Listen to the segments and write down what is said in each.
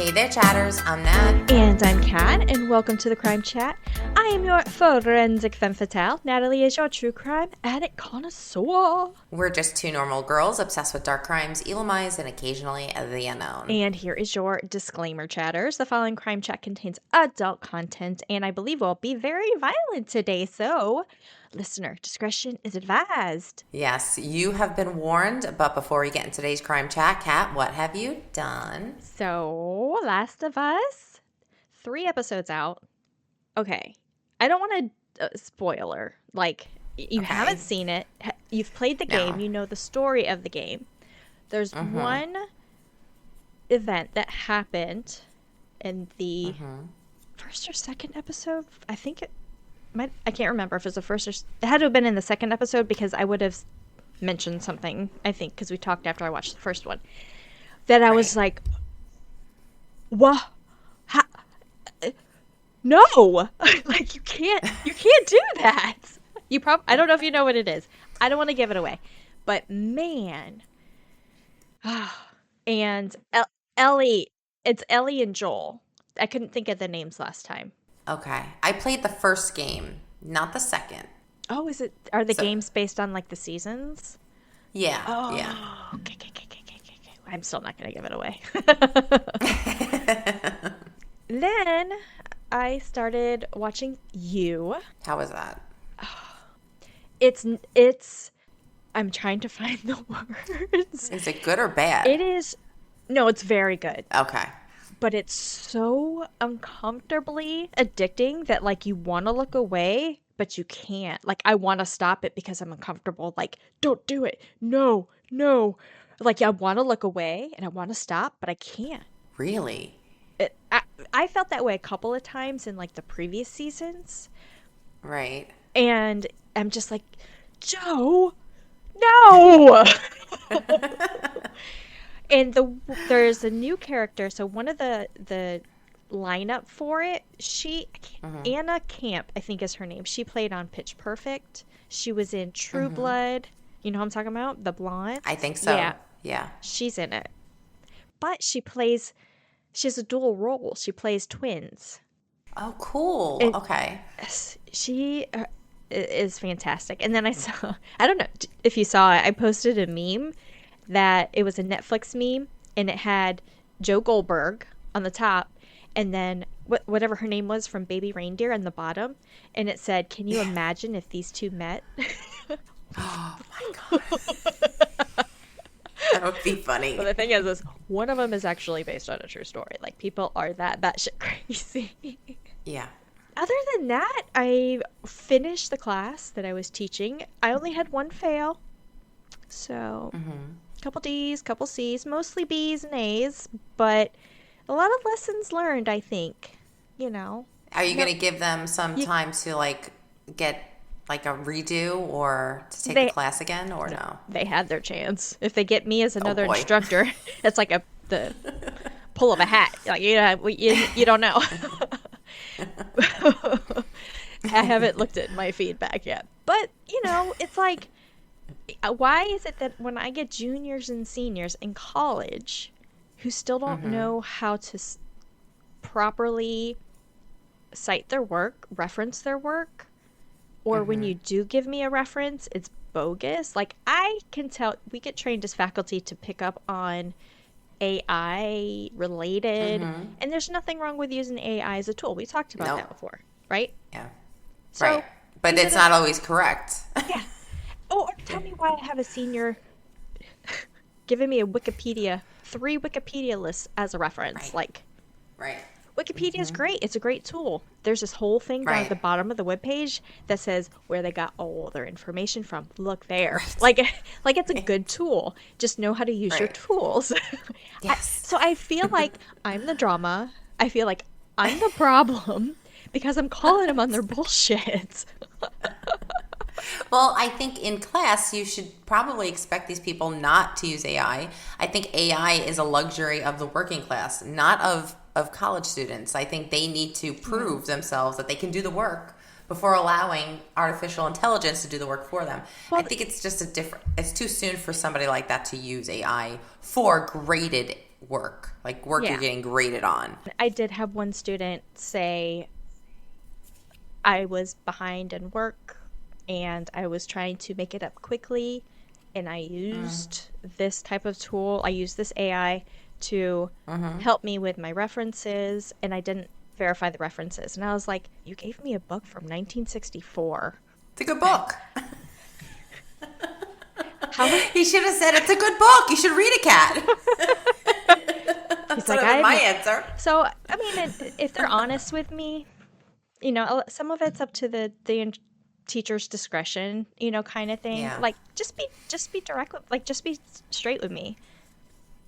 Hey there, chatters. I'm Nat. And I'm Kat, and welcome to the Crime Chat. I am your forensic femme fatale. Natalie is your true crime addict connoisseur. We're just two normal girls obsessed with dark crimes, evil minds, and occasionally the unknown. And here is your disclaimer, chatters. The following Crime Chat contains adult content, and I believe will be very violent today, so listener discretion is advised. Yes, you have been warned, but before we get into today's Crime Chat, Kat, what have you done? So, Last of Us, 3 episodes out. Okay, I don't want to spoiler. Like, you haven't seen it. You've played the game. You know the story of the game. There's one event that happened in the first or second episode. I think I can't remember if it was the first or... It had to have been in the second episode because I would have mentioned something, I think, because we talked after I watched the first one. That I was like, what? No! Like, you can't do that! I don't know if you know what it is. I don't want to give it away. But, man. And Ellie, it's Ellie and Joel. I couldn't think of the names last time. Okay. I played the first game, not the second. Oh, are the games based on, like, the seasons? Yeah. Oh, yeah. Okay. I'm still not going to give it away. Then I started watching You. How was that? It's I'm trying to find the words. Is it good or bad? It is. No, it's very good. Okay. But it's so uncomfortably addicting that, like, you want to look away, but you can't. Like, I want to stop it because I'm uncomfortable. Like, don't do it. No. Like, I want to look away and I want to stop, but I can't. Really? I felt that way a couple of times in, like, the previous seasons. Right. And I'm just like, Joe, no! And there's a new character. So one of the lineup for it, Anna Camp, I think is her name. She played on Pitch Perfect. She was in True Blood. You know what I'm talking about? The blonde. I think so. Yeah. She's in it. But she has a dual role. She plays twins. Oh, cool. Okay. She is fantastic. And then I don't know if you saw it, I posted a meme that it was a Netflix meme, and it had Joe Goldberg on the top, and then whatever her name was from Baby Reindeer on the bottom, and it said, "Can you imagine if these two met?" Oh my god, that would be funny. But the thing is one of them is actually based on a true story. Like, people are that shit crazy. Yeah. Other than that, I finished the class that I was teaching. I only had one fail, so. Couple D's, couple C's, mostly B's and A's, but a lot of lessons learned, I think, you know. Are you going to give them some time to, like, get, like, a redo or to take the class again, or no? They had their chance. If they get me as another instructor, it's like the pull of a hat. Like, you don't know. I haven't looked at my feedback yet. But, you know, it's like, why is it that when I get juniors and seniors in college who still don't know how to properly cite their work, reference their work, or when you do give me a reference, it's bogus? Like, I can tell, we get trained as faculty to pick up on AI related, and there's nothing wrong with using AI as a tool. We talked about that before, right? Yeah. So, right. But it's not always correct. Yeah. Oh, tell me why I have a senior giving me 3 Wikipedia lists as a reference. Right. Wikipedia is great. It's a great tool. There's this whole thing down at the bottom of the webpage that says where they got all their information from. Look there. Like it's a good tool. Just know how to use your tools. Yes. So I feel like I'm the drama. I feel like I'm the problem because I'm calling them on their bullshit. Well, I think in class you should probably expect these people not to use AI. I think AI is a luxury of the working class, not of college students. I think they need to prove themselves that they can do the work before allowing artificial intelligence to do the work for them. Well, I think it's just it's too soon for somebody like that to use AI for graded work, like work Yeah. you're getting graded on. I did have one student say I was behind in work and I was trying to make it up quickly, and I used this type of tool. I used this AI to help me with my references, and I didn't verify the references. And I was like, you gave me a book from 1964. It's a good book. He should have said it's a good book. You should read it, Kat. He's like, my answer. So, I mean, if they're honest with me, you know, some of it's up to the teacher's discretion, you know, kind of thing. Yeah. Like, just be direct with, like, just be straight with me.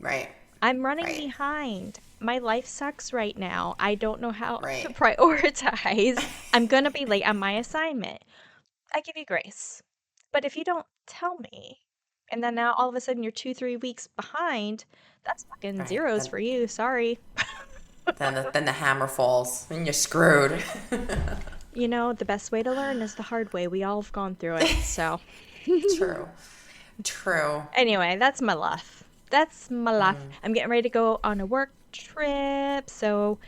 Right. I'm running behind. My life sucks right now. I don't know how Right. to prioritize. I'm going to be late on my assignment. I give you grace. But if you don't tell me, and then now all of a sudden you're 2-3 weeks behind, that's fucking zeros for you. Sorry. Then the hammer falls and you're screwed. You know, the best way to learn is the hard way. We all have gone through it, so. True. Anyway, that's my life. I'm getting ready to go on a work trip, so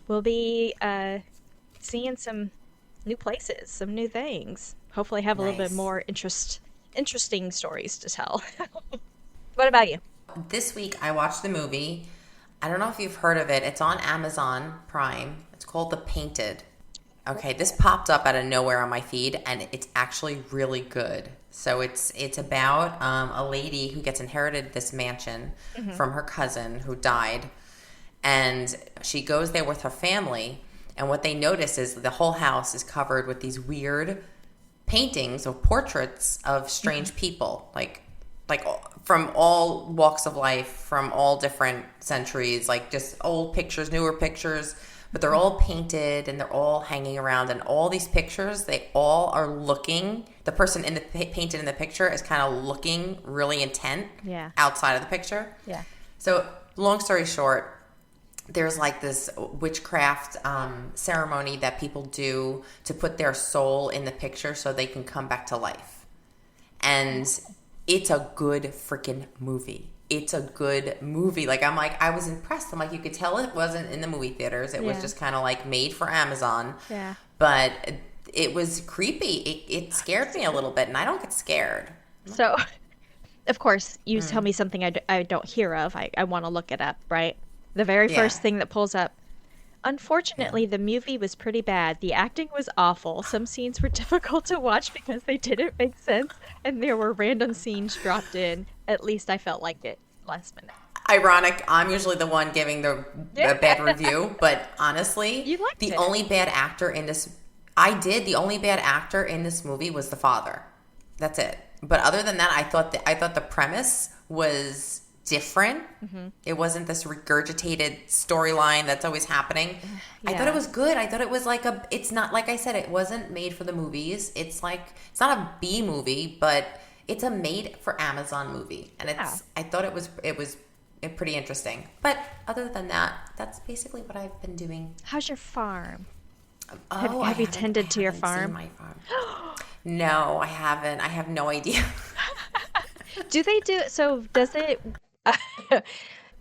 we'll be seeing some new places, some new things. Hopefully have a little bit more interesting stories to tell. What about you? This week I watched the movie. I don't know if you've heard of it. It's on Amazon Prime. It's called The Painted. Okay, this popped up out of nowhere on my feed, and it's actually really good. So it's about a lady who gets inherited this mansion from her cousin who died, and she goes there with her family, and what they notice is the whole house is covered with these weird paintings or portraits of strange people, like from all walks of life, from all different centuries, like just old pictures, newer pictures, but they're all painted and they're all hanging around, and all these pictures, they all are looking, the person in the painted in the picture is kind of looking really intent outside of the picture. Yeah. So long story short, there's like this witchcraft ceremony that people do to put their soul in the picture so they can come back to life. And it's a good freaking movie. It's a good movie. Like, I was impressed. I'm like, you could tell it wasn't in the movie theaters. It was just kind of like made for Amazon. Yeah. But it was creepy. It scared me a little bit, and I don't get scared. So, of course, you tell me something I don't hear of. I want to look it up, right? The very first thing that pulls up. Unfortunately, the movie was pretty bad. The acting was awful. Some scenes were difficult to watch because they didn't make sense, and there were random scenes dropped in. At least I felt like it last minute. Ironic, I'm usually the one giving the bad review, but honestly, You liked the it. only bad actor in this, the only bad actor in this movie was the father. That's it. But other than that, I thought the premise was different. It wasn't this regurgitated storyline that's always happening. I thought it was good. I thought it was like it's not, like I said, it wasn't made for the movies. It's not a B movie, but it's a made for Amazon movie. And I thought it was pretty interesting. But other than that, that's basically what I've been doing. How's your farm? Oh, have you tended to your farm? Seen my farm. No, I haven't. I have no idea. Do they do, so does it,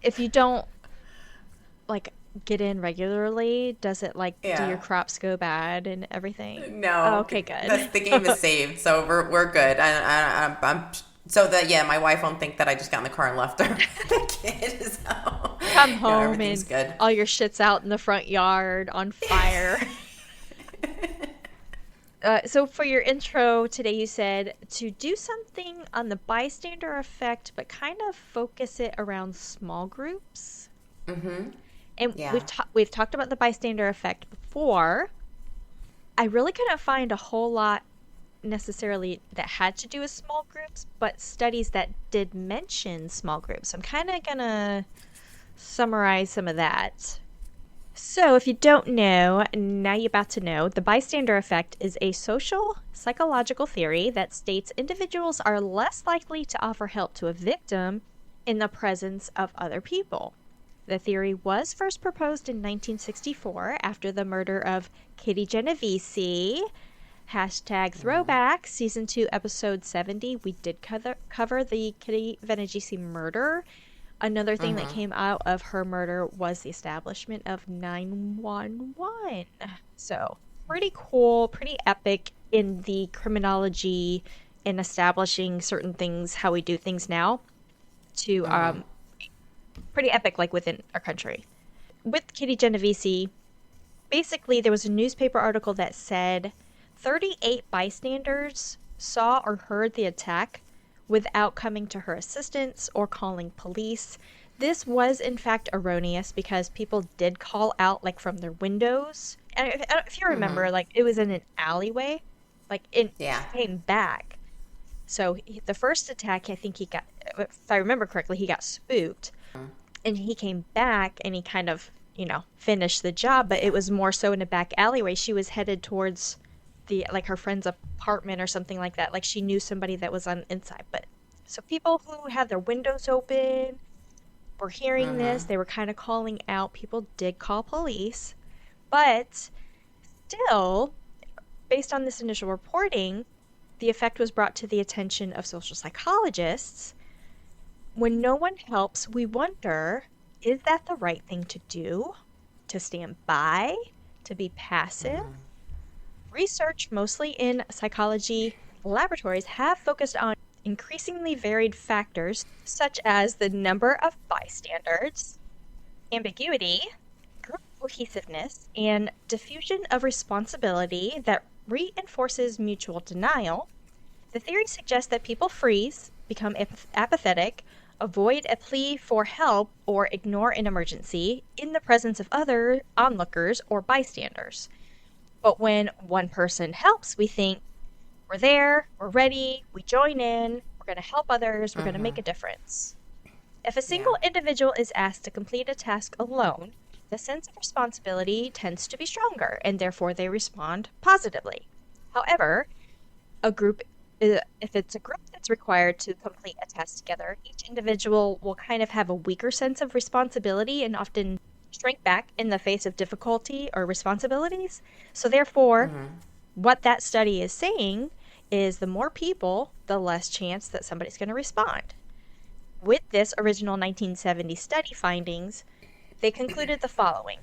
if you don't, like, get in regularly, does it, like, do your crops go bad and everything? No. Oh, okay, good. The game is saved, so we're good. I'm so that, my wife won't think that I just got in the car and left her the kid. So. Come home everything's and good. all your shit's out in the front yard on fire. So for your intro today, you said to do something on the bystander effect, but kind of focus it around small groups. Mm-hmm. And we've talked about the bystander effect before. I really couldn't find a whole lot necessarily that had to do with small groups, but studies that did mention small groups. I'm kind of gonna summarize some of that. So, if you don't know, now you're about to know, the bystander effect is a social psychological theory that states individuals are less likely to offer help to a victim in the presence of other people. The theory was first proposed in 1964 after the murder of Kitty Genovese. #throwback, season 2, episode 70. We did cover the Kitty Genovese murder. Another thing that came out of her murder was the establishment of 911. So, pretty cool, pretty epic in the criminology in establishing certain things, how we do things now, to pretty epic, like within our country. With Kitty Genovese, basically there was a newspaper article that said 38 bystanders saw or heard the attack without coming to her assistance or calling police. This was in fact erroneous because people did call out like from their windows. And if you remember, like it was in an alleyway, like it came back. So the first attack, I think he got, if I remember correctly, he got spooked and he came back and he kind of, you know, finished the job, but it was more so in a back alleyway. She was headed towards the, like her friend's apartment or something like that. Like she knew somebody that was on the inside. But so people who had their windows open were hearing this. They were kind of calling out. People did call police, but still, based on this initial reporting, the effect was brought to the attention of social psychologists. When no one helps, we wonder, is that the right thing to do? To stand by? To be passive? Research, mostly in psychology laboratories, have focused on increasingly varied factors such as the number of bystanders, ambiguity, group cohesiveness, and diffusion of responsibility that reinforces mutual denial. The theory suggests that people freeze, become apathetic, avoid a plea for help, or ignore an emergency in the presence of other onlookers or bystanders. But when one person helps, we think, we're there, we're ready, we join in, we're going to help others, we're going to make a difference. If a single individual is asked to complete a task alone, the sense of responsibility tends to be stronger, and therefore they respond positively. However, if it's a group that's required to complete a task together, each individual will kind of have a weaker sense of responsibility and often shrink back in the face of difficulty or responsibilities. So therefore, what that study is saying is the more people, the less chance that somebody's going to respond. With this original 1970 study findings, they concluded the following.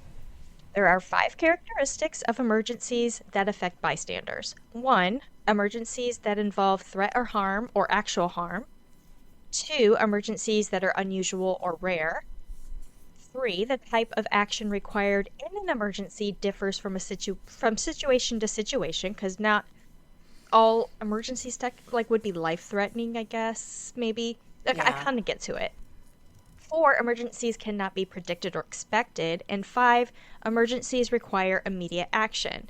There are 5 characteristics of emergencies that affect bystanders. 1, emergencies that involve threat or harm or actual harm. 2, emergencies that are unusual or rare. 3, the type of action required in an emergency differs from situation to situation, because not all emergencies would be life-threatening, I guess, maybe. Okay, I kind of get to it. 4, emergencies cannot be predicted or expected. And 5, emergencies require immediate action.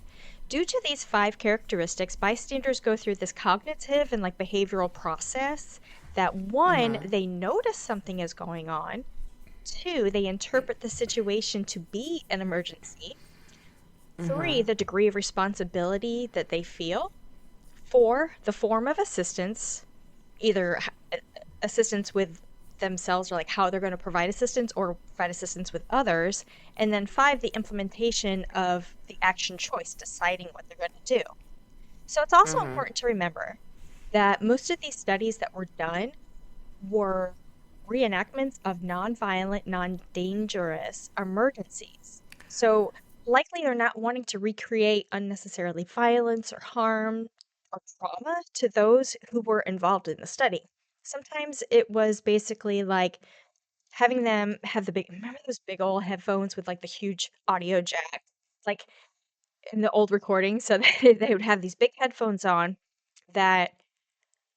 Due to these 5 characteristics, bystanders go through this cognitive and behavioral process that 1, they notice something is going on. 2, they interpret the situation to be an emergency. 3, the degree of responsibility that they feel. 4, the form of assistance, either assistance with themselves or like how they're going to provide assistance or provide assistance with others. And then 5, the implementation of the action choice, deciding what they're going to do. So it's also important to remember that most of these studies that were done were reenactments of nonviolent, non-dangerous emergencies. So likely they're not wanting to recreate unnecessarily violence or harm or trauma to those who were involved in the study. Sometimes it was basically like having them have remember those big old headphones with like the huge audio jack, like in the old recordings? So they would have these big headphones on that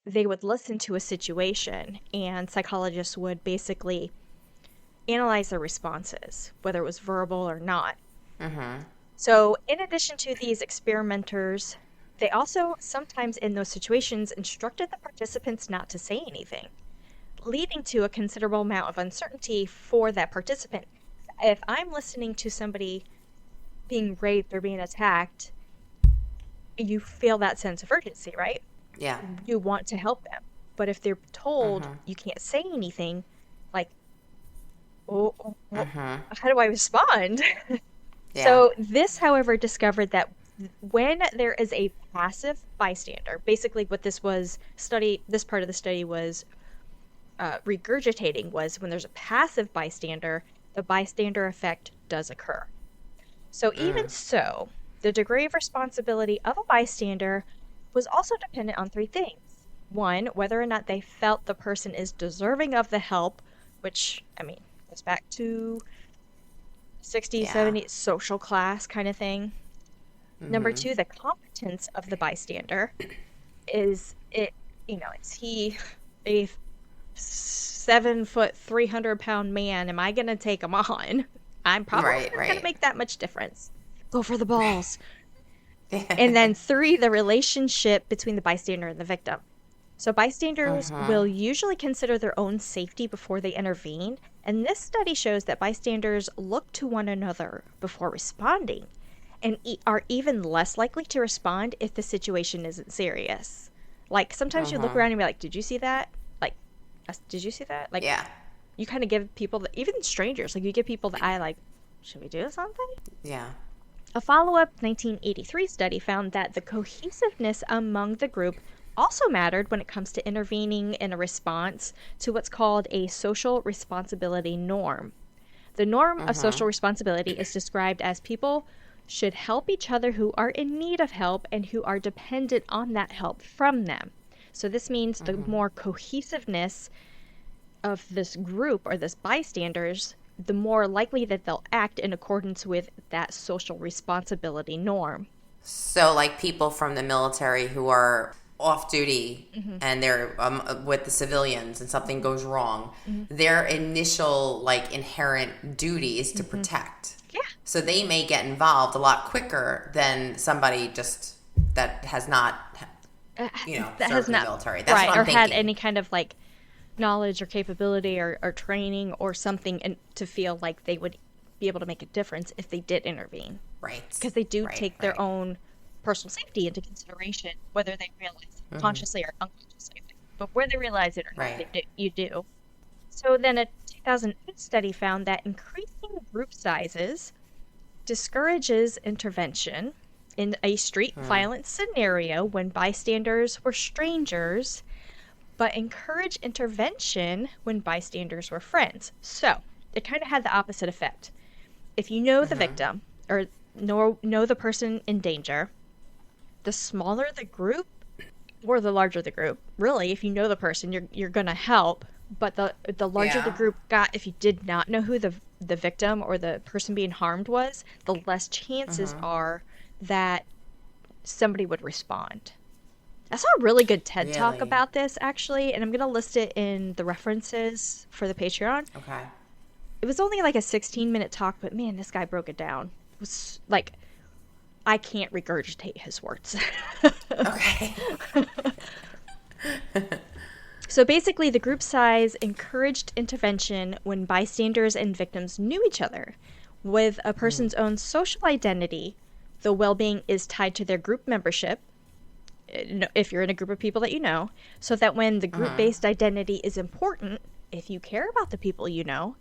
they would listen to a situation, and psychologists would basically analyze their responses, whether it was verbal or not. So in addition to these experimenters, they also sometimes in those situations instructed the participants not to say anything, leading to a considerable amount of uncertainty for that participant. If I'm listening to somebody being raped or being attacked, you feel that sense of urgency, right? Yeah. You want to help them. But if they're told you can't say anything, like, how do I respond? So this, however, discovered that when there is a passive bystander, basically what this part of the study was regurgitating was when there's a passive bystander, the bystander effect does occur. So even so, the degree of responsibility of a bystander was also dependent on three things. One, whether or not they felt the person is deserving of the help, which, I mean, goes back to 60s, 70s social class kind of thing. Number two, the competence of the bystander. Is he a 7 foot, 300-pound man? Am I going to take him on? I'm probably not going to make that much difference. Go for the balls. And then three, the relationship between the bystander and the victim. So bystanders will usually consider their own safety before they intervene. And this study shows that bystanders look to one another before responding and are even less likely to respond if the situation isn't serious. Like, sometimes you look around and be like, did you see that? Like, did you see that? Like, you kind of give people, even strangers, like, you give people the eye, like, should we do something? Yeah. A follow-up 1983 study found that the cohesiveness among the group also mattered when it comes to intervening in a response to what's called a social responsibility norm. The norm of social responsibility is described as people should help each other who are in need of help and who are dependent on that help from them. So this means the more cohesiveness of this group or this bystanders, the more likely that they'll act in accordance with that social responsibility norm. So like people from the military who are off duty and they're with the civilians and something goes wrong, their initial like inherent duty is to protect. Yeah. So they may get involved a lot quicker than somebody just that has not, served in the military. That's what I'm thinking. Or had any kind of like knowledge or capability or training or something to feel like they would be able to make a difference if they did intervene. Right. Because they do take their own personal safety into consideration, whether they realize it consciously or unconsciously. But whether they realize it or not, you do. So then a 2008 study found that increasing group sizes discourages intervention in a street violence scenario when bystanders were strangers, but encourage intervention when bystanders were friends. So it kind of had the opposite effect. If you know the victim or know the person in danger, the smaller the group or the larger the group, really, if you know the person, you're going to help. But the larger the group got, if you did not know who the victim or the person being harmed was, the less chances are that somebody would respond. I saw a really good TED Talk about this, actually, and I'm going to list it in the references for the Patreon. Okay. It was only like a 16-minute talk, but man, this guy broke it down. It was like, I can't regurgitate his words. Okay. So basically, the group size encouraged intervention when bystanders and victims knew each other. With a person's own social identity, the well-being is tied to their group membership, if you're in a group of people that you know, so that when the group-based identity is important, if you care about the people you know,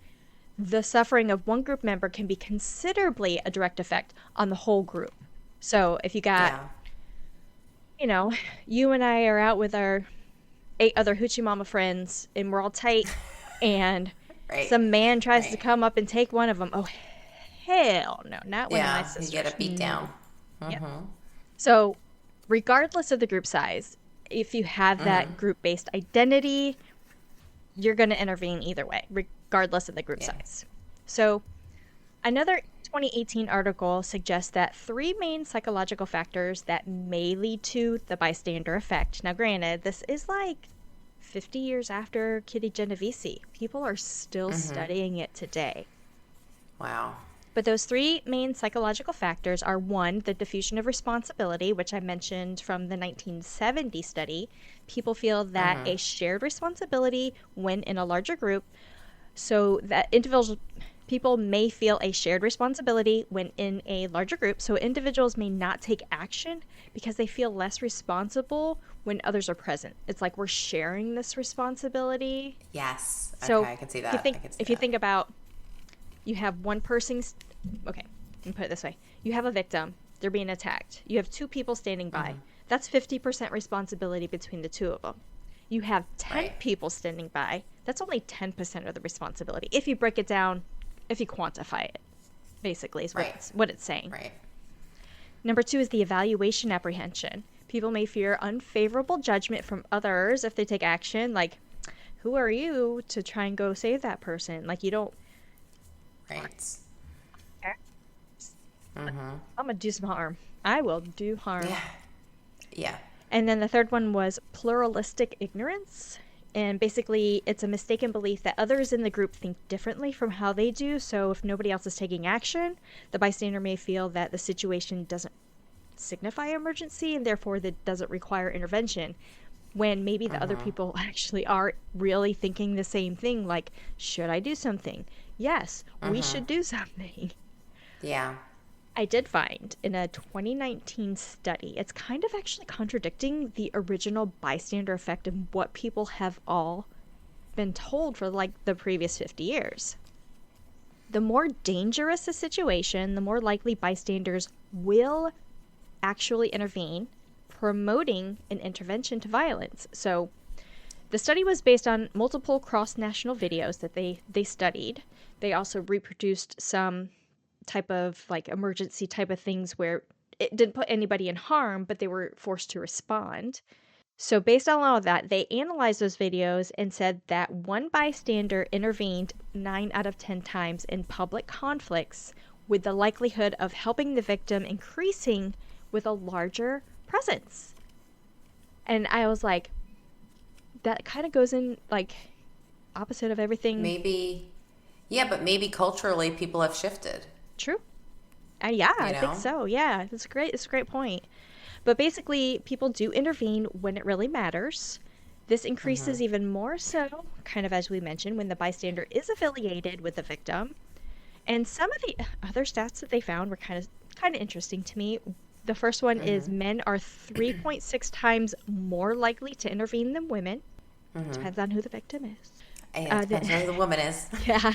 the suffering of one group member can be considerably a direct effect on the whole group. So if you got, you and I are out with our 8 other hoochie mama friends and we're all tight and some man tries to come up and take one of them. Oh, hell no, not one of my sisters. You get a beat down. Yeah. So regardless of the group size, if you have that group-based identity, you're going to intervene either way, regardless of the group size. So another 2018 article suggests that 3 main psychological factors that may lead to the bystander effect. Now, granted, this is like 50 years after Kitty Genovese. People are still studying it today. Wow. But those 3 main psychological factors are 1, the diffusion of responsibility, which I mentioned from the 1970 study. People feel that a shared responsibility when in a larger group, so that people may feel a shared responsibility when in a larger group, so individuals may not take action because they feel less responsible when others are present. It's like we're sharing this responsibility. Yes. So okay, I can see that. If you think about, you have one person, okay, let me put it this way. You have a victim, they're being attacked. You have 2 people standing by. That's 50% responsibility between the 2 of them. You have 10 people standing by. That's only 10% of the responsibility. If you break it down, if you quantify it, basically is what it's saying. Right. Number 2 is the evaluation apprehension. People may fear unfavorable judgment from others if they take action. Like, who are you to try and go save that person? Like, you don't. Right. I'm going to do some harm. I will do harm. Yeah. Yeah. And then the third one was pluralistic ignorance. And basically, it's a mistaken belief that others in the group think differently from how they do. So if nobody else is taking action, the bystander may feel that the situation doesn't signify emergency and therefore that doesn't require intervention. When maybe the other people actually are really thinking the same thing. Like, should I do something? Yes, we should do something. Yeah. I did find in a 2019 study, it's kind of actually contradicting the original bystander effect and what people have all been told for like the previous 50 years. The more dangerous a situation, the more likely bystanders will actually intervene, promoting an intervention to violence. So the study was based on multiple cross-national videos that they studied. They also reproduced some type of like emergency type of things where it didn't put anybody in harm, but they were forced to respond. So based on all of that, they analyzed those videos and said that one bystander intervened 9 out of 10 times in public conflicts, with the likelihood of helping the victim increasing with a larger presence. And I was like, that kind of goes in like opposite of everything. Maybe, yeah, but maybe culturally people have shifted. True. Yeah, I think so. Yeah, it's great. It's a great point. But basically, people do intervene when it really matters. This increases even more so, kind of as we mentioned, when the bystander is affiliated with the victim. And some of the other stats that they found were kind of interesting to me. The first one is men are 3.6 times more likely to intervene than women. Depends on who the victim is. Yeah, depends on who the woman is. Yeah.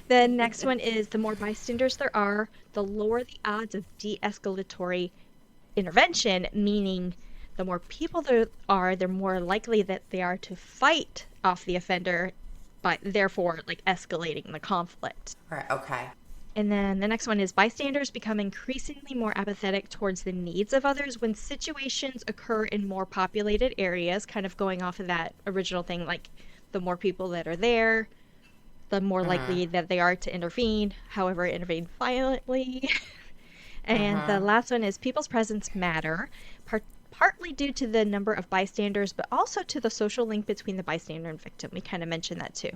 The next one is the more bystanders there are, the lower the odds of de-escalatory intervention, meaning the more people there are, the more likely that they are to fight off the offender, but therefore like escalating the conflict. Right, okay. And then the next one is bystanders become increasingly more apathetic towards the needs of others when situations occur in more populated areas, kind of going off of that original thing, like the more people that are there, the more likely that they are to intervene, however, intervene violently. And the last one is people's presence matter, partly due to the number of bystanders, but also to the social link between the bystander and victim. We kind of mentioned that too.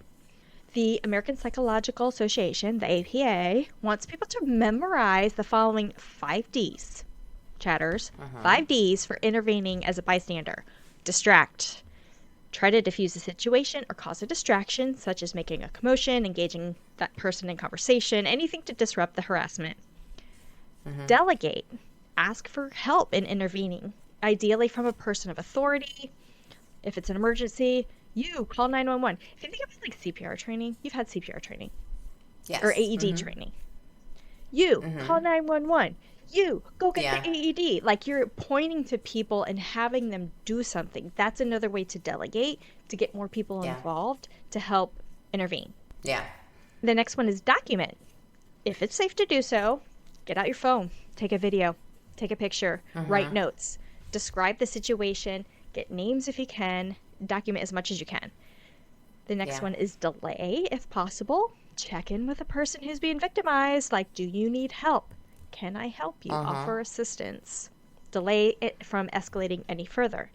The American Psychological Association, the APA, wants people to memorize the following 5 Ds, chatters, 5 Ds for intervening as a bystander. Distract. Try to diffuse the situation or cause a distraction, such as making a commotion, engaging that person in conversation, anything to disrupt the harassment. Delegate. Ask for help in intervening, ideally from a person of authority. If it's an emergency, you call 911. If you think of like CPR training, you've had CPR training. Yes. Or AED training. You call 911. You go get the AED. Like, you're pointing to people and having them do something. That's another way to delegate, to get more people involved, to help intervene. Yeah. The next one is document. If it's safe to do so, get out your phone, take a video, take a picture, write notes, describe the situation, get names if you can, document as much as you can. The next one is delay, if possible. Check in with the person who's being victimized. Like, do you need help? Can I help you? Offer assistance. Delay it from escalating any further.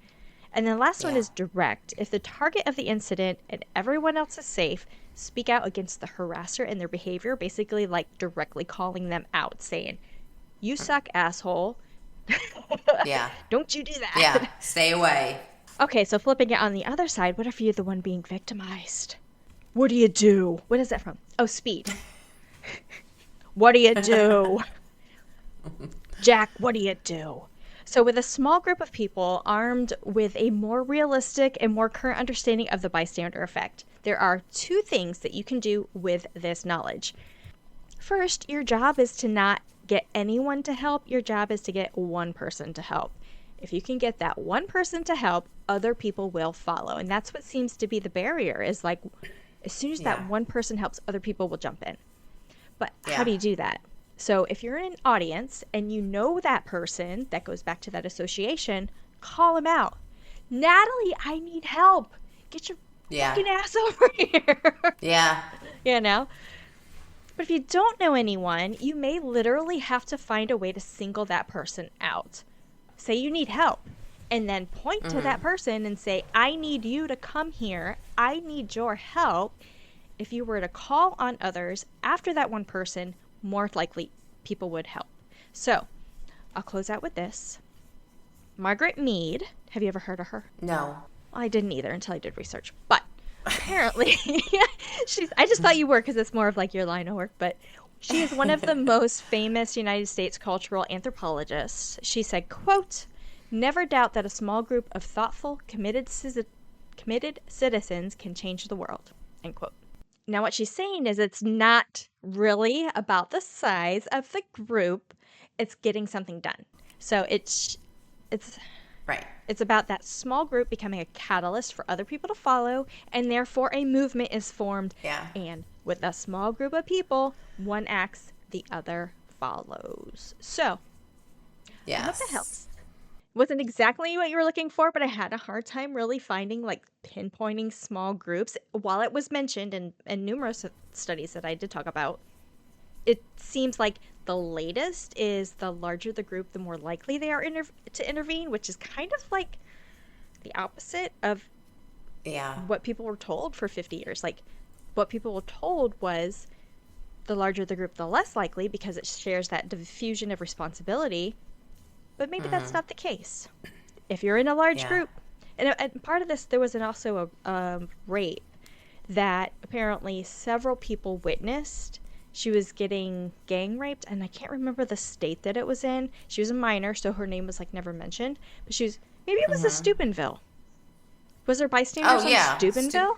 And the last one is direct. If the target of the incident and everyone else is safe, speak out against the harasser and their behavior, basically like directly calling them out, saying, you suck, asshole. Don't you do that. Yeah, stay away. Okay, so flipping it on the other side, what if you're the one being victimized? What do you do? What is that from? Oh, Speed. What do you do? Jack, what do you do? So with a small group of people armed with a more realistic and more current understanding of the bystander effect, there are 2 things that you can do with this knowledge. First, your job is to not get anyone to help. Your job is to get one person to help. If you can get that one person to help, other people will follow. And that's what seems to be the barrier, is like, as soon as that one person helps, other people will jump in. But how do you do that? So if you're in an audience and you know that person, that goes back to that association, call them out. Natalie, I need help. Get your fucking ass over here. Yeah. You know? But if you don't know anyone, you may literally have to find a way to single that person out. Say you need help, and then point to that person and say, I need you to come here. I need your help. If you were to call on others after that one person, more likely people would help. So I'll close out with this. Margaret Mead. Have you ever heard of her? No. I didn't either until I did research. But apparently, I just thought you were, because it's more of like your line of work. But she is one of the most famous United States cultural anthropologists. She said, quote, "Never doubt that a small group of thoughtful, committed citizens can change the world." End quote. Now, what she's saying is it's not really about the size of the group. It's getting something done. So it's right. It's about that small group becoming a catalyst for other people to follow, and therefore a movement is formed. Yeah. And with a small group of people, one acts, the other follows. So, I hope that helps. Wasn't exactly what you were looking for, but I had a hard time really finding, like, pinpointing small groups. While it was mentioned in numerous studies that I did talk about, it seems like the latest is the larger the group, the more likely they are to intervene, which is kind of like the opposite of what people were told for 50 years. Like, what people were told was the larger the group, the less likely, because it shares that diffusion of responsibility. But maybe that's not the case. If you're in a large group, and part of this, there was also a rape that apparently several people witnessed. She was getting gang raped, and I can't remember the state that it was in. She was a minor, so her name was like never mentioned. But maybe it was a Steubenville. Was there bystanders on Steubenville?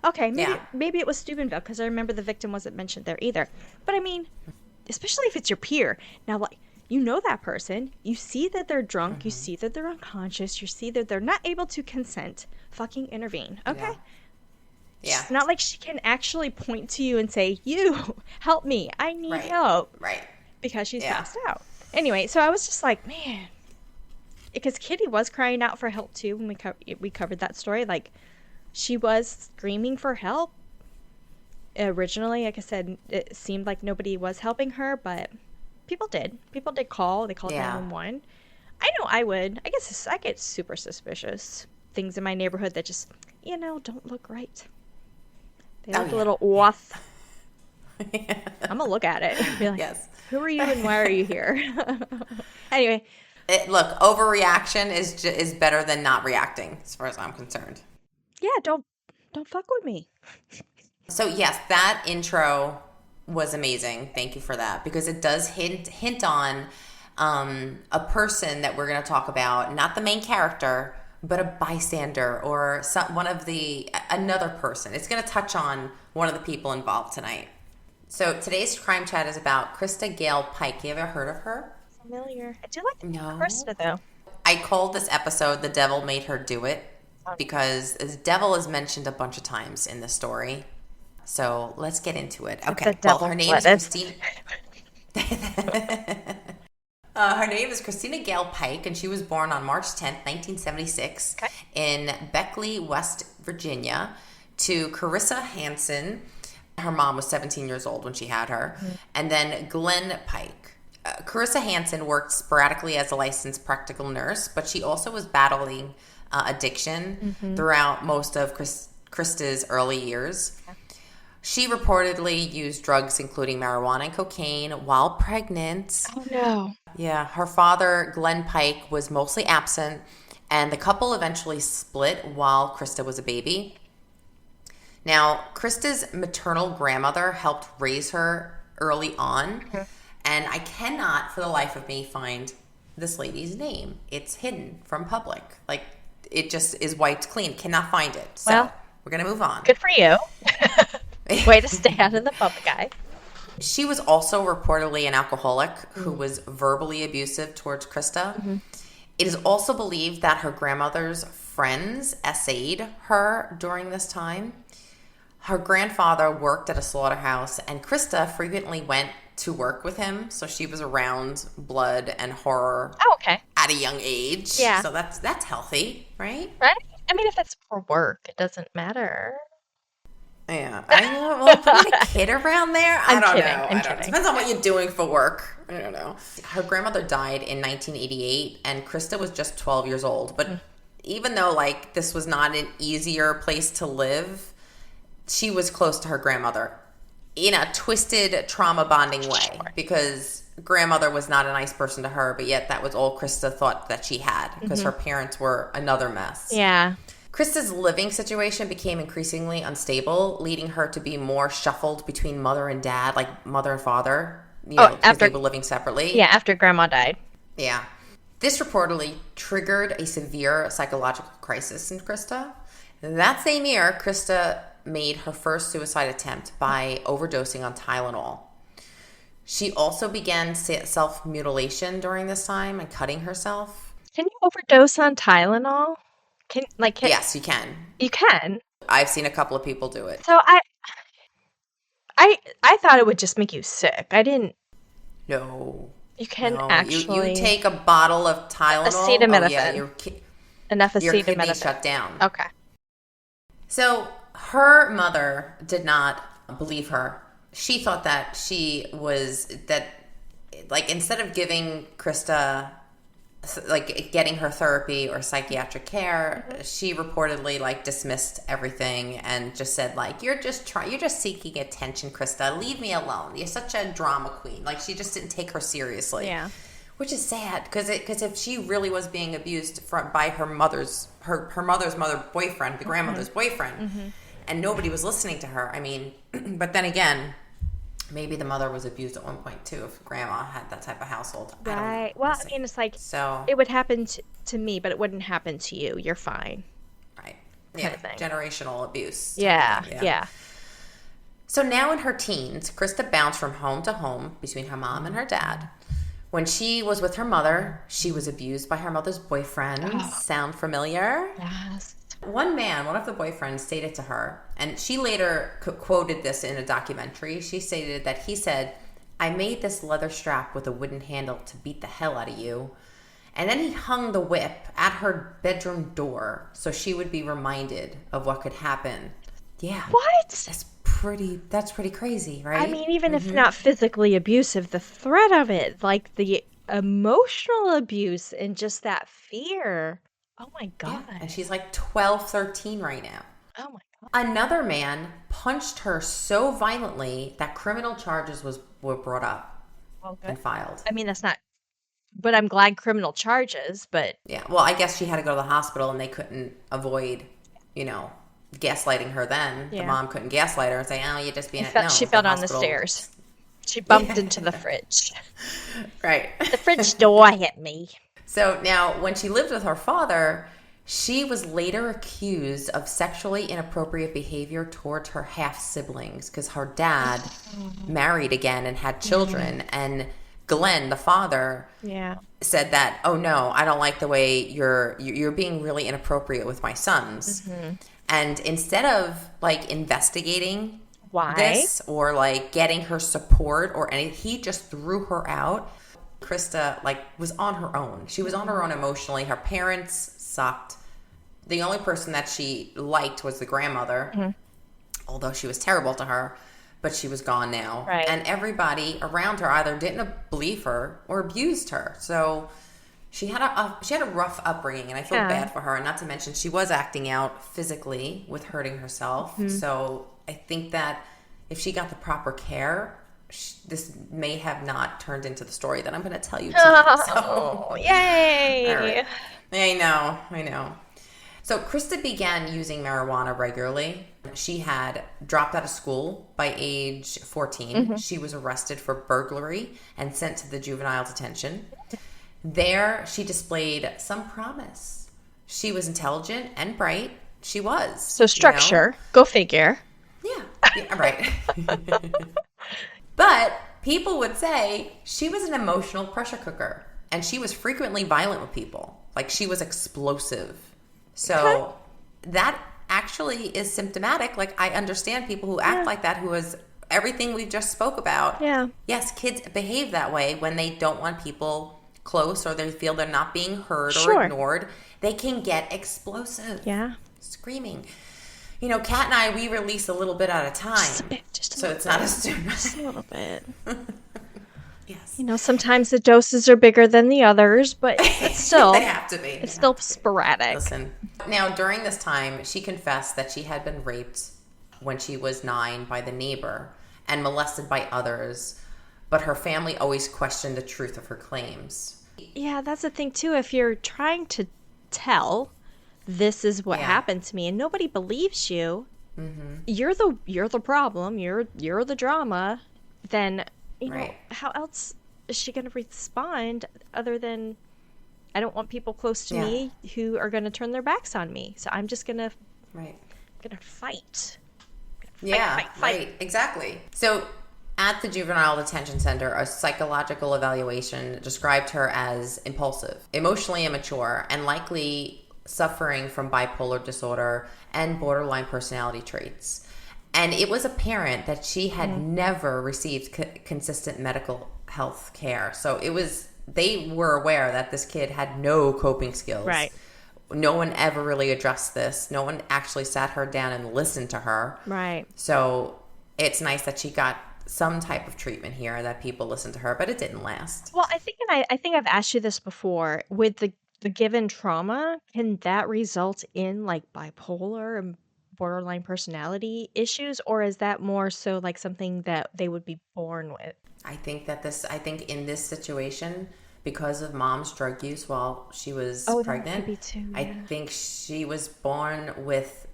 Okay, maybe it was Steubenville, because I remember the victim wasn't mentioned there either. But I mean, especially if it's your peer. Now, like, you know that person. You see that they're drunk. You see that they're unconscious. You see that they're not able to consent. Fucking intervene, okay? Yeah. It's not like she can actually point to you and say, you, help me. I need help. Right. Because she's passed out. Anyway, so I was just like, man. Because Kitty was crying out for help, too, when we covered that story. Like, she was screaming for help. Originally, like I said, it seemed like nobody was helping her, but people did. People did call. They called 911. I know I would. I guess I get super suspicious. Things in my neighborhood that just, don't look right. They look a little off. I'm going to look at it and be like, who are you and why are you here? Anyway. Look, overreaction is better than not reacting, as far as I'm concerned. Yeah, don't fuck with me. So, yes, that intro was amazing. Thank you for that, because it does hint on a person that we're going to talk about, not the main character, but a bystander or another person. It's going to touch on one of the people involved tonight. So today's crime chat is about Christa Gale Pike. You ever heard of her? Familiar. I do like Christa, though. I called this episode "The Devil Made Her Do It" because the devil is mentioned a bunch of times in the story. So let's get into it. Okay. Well, her name is Christina. Her name is Christina Gale Pike, and she was born on March 10th, 1976, in Beckley, West Virginia, to Carissa Hansen. Her mom was 17 years old when she had her. And then Glenn Pike. Carissa Hansen worked sporadically as a licensed practical nurse, but she also was battling addiction throughout most of Christa's early years. She reportedly used drugs including marijuana and cocaine while pregnant. Oh, no. Yeah. Her father, Glenn Pike, was mostly absent, and the couple eventually split while Christa was a baby. Now, Christa's maternal grandmother helped raise her early on, and I cannot for the life of me find this lady's name. It's hidden from public. Like, it just is wiped clean. Cannot find it. So, we're going to move on. Good for you. Way to stay out of the public eye. She was also reportedly an alcoholic who was verbally abusive towards Christa. It is also believed that her grandmother's friends essayed her during this time. Her grandfather worked at a slaughterhouse, and Christa frequently went to work with him, so she was around blood and horror at a young age. Yeah. So that's healthy, right? Right? I mean, if it's for work, it doesn't matter. Yeah. I know. Well, putting a kid around there, I don't know. I'm kidding. Depends on what you're doing for work. I don't know. Her grandmother died in 1988, and Christa was just 12 years old. But even though, like, this was not an easier place to live, she was close to her grandmother in a twisted trauma bonding way, because grandmother was not a nice person to her, but yet that was all Christa thought that she had, because her parents were another mess. Yeah. Christa's living situation became increasingly unstable, leading her to be more shuffled between mother and dad, like mother and father, because they were living separately. Yeah, after grandma died. Yeah. This reportedly triggered a severe psychological crisis in Christa. That same year, Christa made her first suicide attempt by overdosing on Tylenol. She also began self-mutilation during this time and cutting herself. Can you overdose on Tylenol? Yes, you can. You can. I've seen a couple of people do it. So I thought it would just make you sick. I didn't. No. You can no. actually. You take a bottle of Tylenol. Acetaminophen. Oh, yeah, enough your acetaminophen. kidneys shut down. Okay. So her mother did not believe her. She thought that instead of giving Christa, like, getting her therapy or psychiatric care, she reportedly, like, dismissed everything and just said, like, you're just seeking attention, Christa. Leave me alone. You're such a drama queen. Like, she just didn't take her seriously. Yeah. Which is sad, because if she really was being abused by her mother's boyfriend, the grandmother's boyfriend, and nobody was listening to her, I mean, but then again, maybe the mother was abused at one point too, if grandma had that type of household. Right. Well, I mean, it's like, so it would happen to me, but it wouldn't happen to you. You're fine. Right. Yeah. Generational abuse. Yeah. So now in her teens, Christa bounced from home to home between her mom and her dad. When she was with her mother, she was abused by her mother's boyfriend. Oh. Sound familiar? Yes. One of the boyfriends stated to her, and she later quoted this in a documentary. She stated that he said, "I made this leather strap with a wooden handle to beat the hell out of you." And then he hung the whip at her bedroom door so she would be reminded of what could happen. Yeah. What? That's pretty crazy, right? I mean, even if not physically abusive, the threat of it, like the emotional abuse and just that fear. Oh my God. Yeah. And she's like 12, 13 right now. Oh my God. Another man punched her so violently that criminal charges were brought up and filed. I mean, that's not, but I'm glad criminal charges, but. Yeah. Well, I guess she had to go to the hospital and they couldn't avoid, gaslighting her then. Yeah. The mom couldn't gaslight her and say, "Oh, you're just being..." She fell down the stairs. She bumped into the fridge. Right. The fridge door hit me. So now, when she lived with her father, she was later accused of sexually inappropriate behavior towards her half-siblings because her dad married again and had children, and Glenn, the father, said that, "Oh no, I don't like the way you're being really inappropriate with my sons." And instead of, like, investigating this or, like, getting her support or anything, he just threw her out. Christa, like, was on her own. She was on her own emotionally. Her parents sucked. The only person that she liked was the grandmother, although she was terrible to her, but she was gone now. Right. And everybody around her either didn't believe her or abused her. So she had a rough upbringing, and I feel bad for her. And not to mention, she was acting out physically with hurting herself. So I think that if she got the proper care, this may have not turned into the story that I'm going to tell you tonight. Oh, yay! All right. I know. So Christa began using marijuana regularly. She had dropped out of school by age 14. She was arrested for burglary and sent to the juvenile detention. There, she displayed some promise. She was intelligent and bright. She was. So structure. Go figure. Yeah, right. But people would say she was an emotional pressure cooker, and she was frequently violent with people. Like, she was explosive. So that actually is symptomatic. Like, I understand people who act like that, who is everything we just spoke about. Yeah. Yes, kids behave that way when they don't want people close, or they feel they're not being heard Sure. or ignored. They can get explosive. Yeah. Screaming. You know, Kat and I, we release a little bit at a time. Just a bit. So it's not as soon. Just a little bit. Yes. You know, sometimes the doses are bigger than the others, but it's still... They have to be. It's still sporadic. Listen. Now, during this time, she confessed that she had been raped when she was 9 by the neighbor and molested by others, but her family always questioned the truth of her claims. Yeah, that's the thing, too. If you're trying to tell, this is what happened to me, and nobody believes you, you're the problem, you're the drama, then... You know, how else is she going to respond other than, I don't want people close to me who are going to turn their backs on me. So I'm just going to fight. Fight. Right. Exactly. So at the juvenile detention center, a psychological evaluation described her as impulsive, emotionally immature, and likely suffering from bipolar disorder and borderline personality traits. And it was apparent that she had never received consistent medical health care. So they were aware that this kid had no coping skills. Right. No one ever really addressed this. No one actually sat her down and listened to her. Right. So it's nice that she got some type of treatment here, that people listened to her, but it didn't last. Well, I think I've asked you this before. With the given trauma, can that result in like bipolar and borderline personality issues, or is that more so like something that they would be born with? I think in this situation, because of mom's drug use while she was pregnant, that could be too, I think she was born with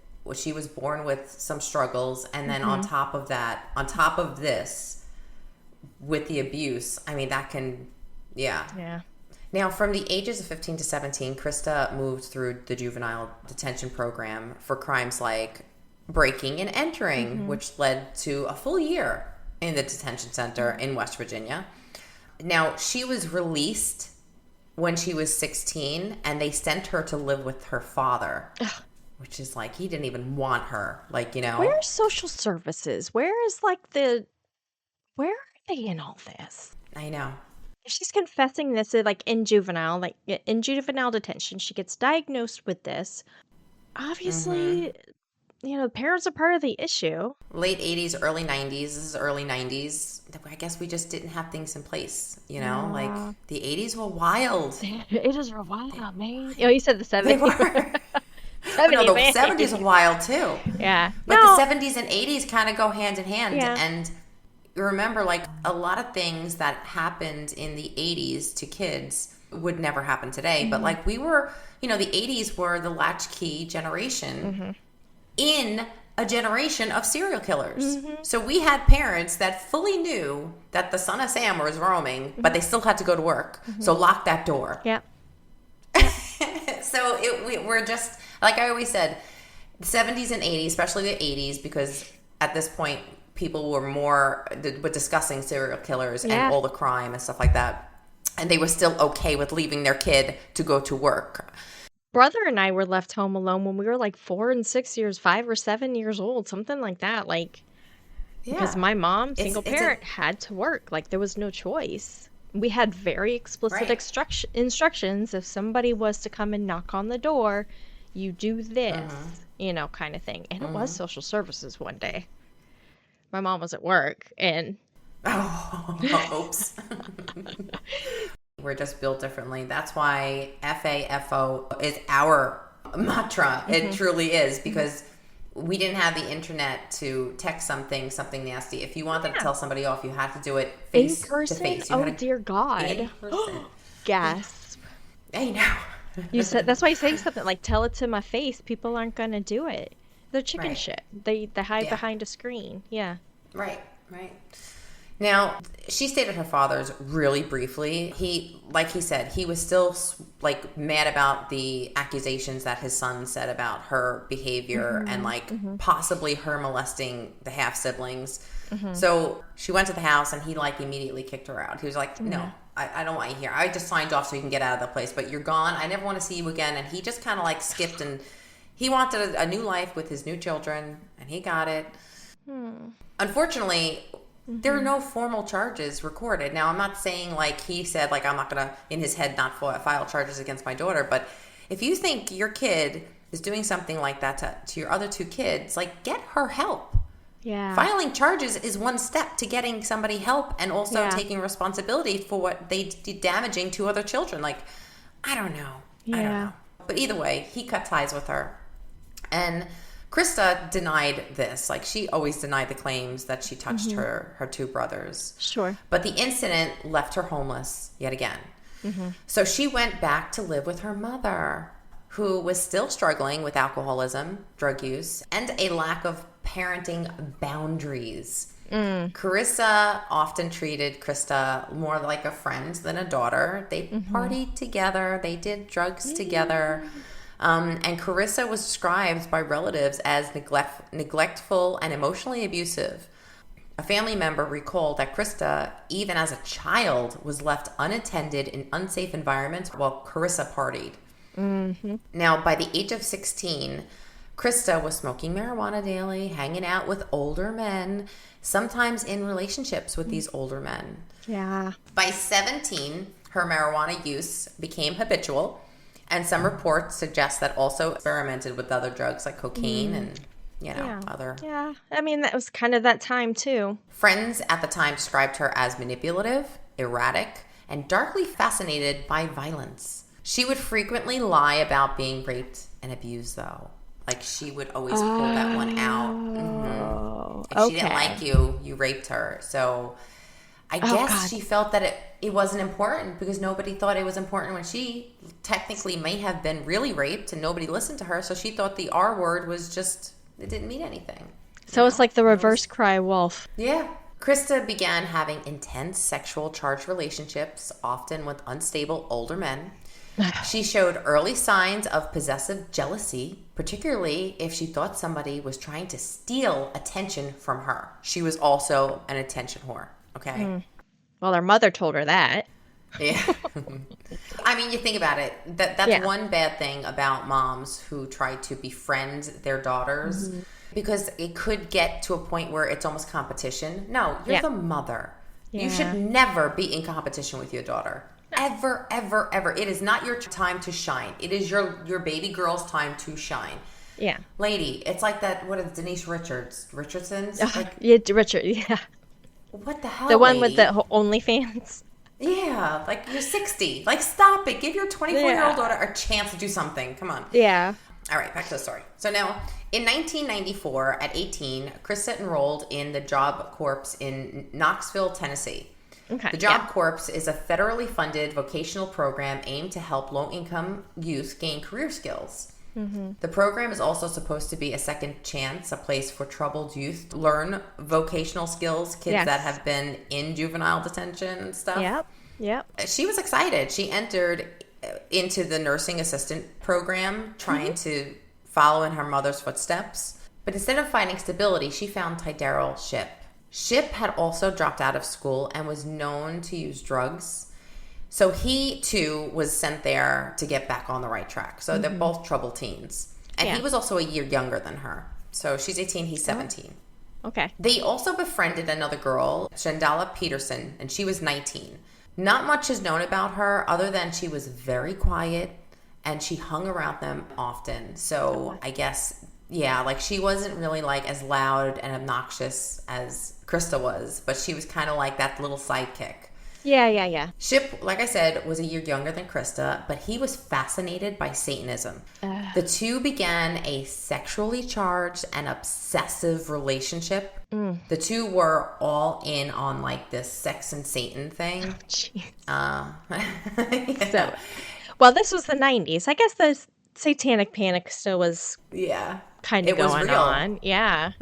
some struggles, and then on top of this, with the abuse, I mean, that can, yeah. Now, from the ages of 15 to 17, Christa moved through the juvenile detention program for crimes like breaking and entering, which led to a full year in the detention center in West Virginia. Now, she was released when she was 16, and they sent her to live with her father, which is like, he didn't even want her. Like, you know. Where's social services? Where are they in all this? I know. If she's confessing this like in juvenile detention, she gets diagnosed with this. Obviously, you know, parents are part of the issue. Late 80s, early 90s. This is early 90s. I guess we just didn't have things in place, you know? Like, the 80s were wild. The 80s were wild, man. Oh, you said the 70s. They were. No, the 70s were wild, too. Yeah. But the 70s and 80s kind of go hand in hand. Yeah. And remember, like, a lot of things that happened in the 80s to kids would never happen today. But, like, we were, you know, the 80s were the latchkey generation in a generation of serial killers. So we had parents that fully knew that the son of Sam was roaming, but they still had to go to work. So lock that door. Yep. So we're just, like I always said, the 70s and 80s, especially the 80s, because at this point, people were discussing serial killers and all the crime and stuff like that. And they were still okay with leaving their kid to go to work. Brother and I were left home alone when we were like 5 or 7 years old, something like that. Like, because my mom, single parent, had to work. Like, there was no choice. We had very explicit instructions. If somebody was to come and knock on the door, you do this, you know, kind of thing. And it was social services one day. My mom was at work, and oops. We're just built differently. That's why FAFO is our mantra. It truly is, because we didn't have the internet to text something nasty. If you wanted to tell somebody off, you had to do it face to face. Oh, dear God. Gasp. I know. You said, that's why you say something like, tell it to my face. People aren't going to do it. They're chicken shit. They hide behind a screen. Yeah. Right. Now, she stayed at her father's really briefly. Like he said, he was still like mad about the accusations that his son said about her behavior and like possibly her molesting the half siblings. So she went to the house, and he like immediately kicked her out. He was like, no, I don't want you here. I just signed off so you can get out of the place, but you're gone. I never want to see you again. And he just kind of like skipped, and he wanted a new life with his new children, and he got it. Unfortunately, there are no formal charges recorded. Now, I'm not saying like he said, like, I'm not going to, in his head, not file charges against my daughter. But if you think your kid is doing something like that to your other two kids, like, get her help. Yeah. Filing charges is one step to getting somebody help and also taking responsibility for what they did damaging to other children. Like, I don't know. Yeah. I don't know. But either way, he cut ties with her. And Christa denied this. Like, she always denied the claims that she touched her two brothers. Sure. But the incident left her homeless yet again. So she went back to live with her mother, who was still struggling with alcoholism, drug use, and a lack of parenting boundaries. Carissa often treated Christa more like a friend than a daughter. They partied together. They did drugs together. And Carissa was described by relatives as neglectful and emotionally abusive. A family member recalled that Christa, even as a child, was left unattended in unsafe environments while Carissa partied. Now, by the age of 16, Christa was smoking marijuana daily, hanging out with older men, sometimes in relationships with these older men. Yeah. By 17, her marijuana use became habitual, and some reports suggest that also experimented with other drugs like cocaine and, other. Yeah. I mean, that was kind of that time, too. Friends at the time described her as manipulative, erratic, and darkly fascinated by violence. She would frequently lie about being raped and abused, though. Like, she would always pull that one out. If she didn't like you, you raped her. So I guess she felt that it wasn't important because nobody thought it was important when she technically may have been really raped and nobody listened to her. So she thought the R word was just, it didn't mean anything. So it's like the reverse cry wolf. Yeah. Christa began having intense sexual charged relationships, often with unstable older men. She showed early signs of possessive jealousy, particularly if she thought somebody was trying to steal attention from her. She was also an attention whore, okay? Well, her mother told her that. Yeah. I mean, you think about it. That's one bad thing about moms who try to befriend their daughters because it could get to a point where it's almost competition. No, you're the mother. Yeah. You should never be in competition with your daughter. Ever, ever, ever. It is not your time to shine. It is your baby girl's time to shine. Yeah. Lady, it's like that, what is Denise Richardson's? Richard, yeah. What the hell, the one lady? with the OnlyFans? Yeah, like you're 60. Like, stop it. Give your 24-year-old daughter a chance to do something. Come on. Yeah. All right, back to the story. So now, in 1994, at 18, Christa enrolled in the Job Corps in Knoxville, Tennessee. Okay. The Job Corps is a federally funded vocational program aimed to help low-income youth gain career skills. The program is also supposed to be a second chance, a place for troubled youth to learn vocational skills, kids that have been in juvenile detention and stuff. Yep. She was excited. She entered into the nursing assistant program, trying to follow in her mother's footsteps. But instead of finding stability, she found Daryl Shipp. Shipp had also dropped out of school and was known to use drugs. So he, too, was sent there to get back on the right track. So they're both troubled teens. And he was also a year younger than her. So she's 18, he's 17. Okay. They also befriended another girl, Shandala Peterson, and she was 19. Not much is known about her other than she was very quiet and she hung around them often. So I guess, like she wasn't really like as loud and obnoxious as Christa was, but she was kind of like that little sidekick. Yeah. Shipp, like I said, was a year younger than Christa, but he was fascinated by Satanism. The two began a sexually charged and obsessive relationship. The two were all in on like this sex and Satan thing. So, well, this was the 90s. I guess the satanic panic still was kind of going on. Yeah.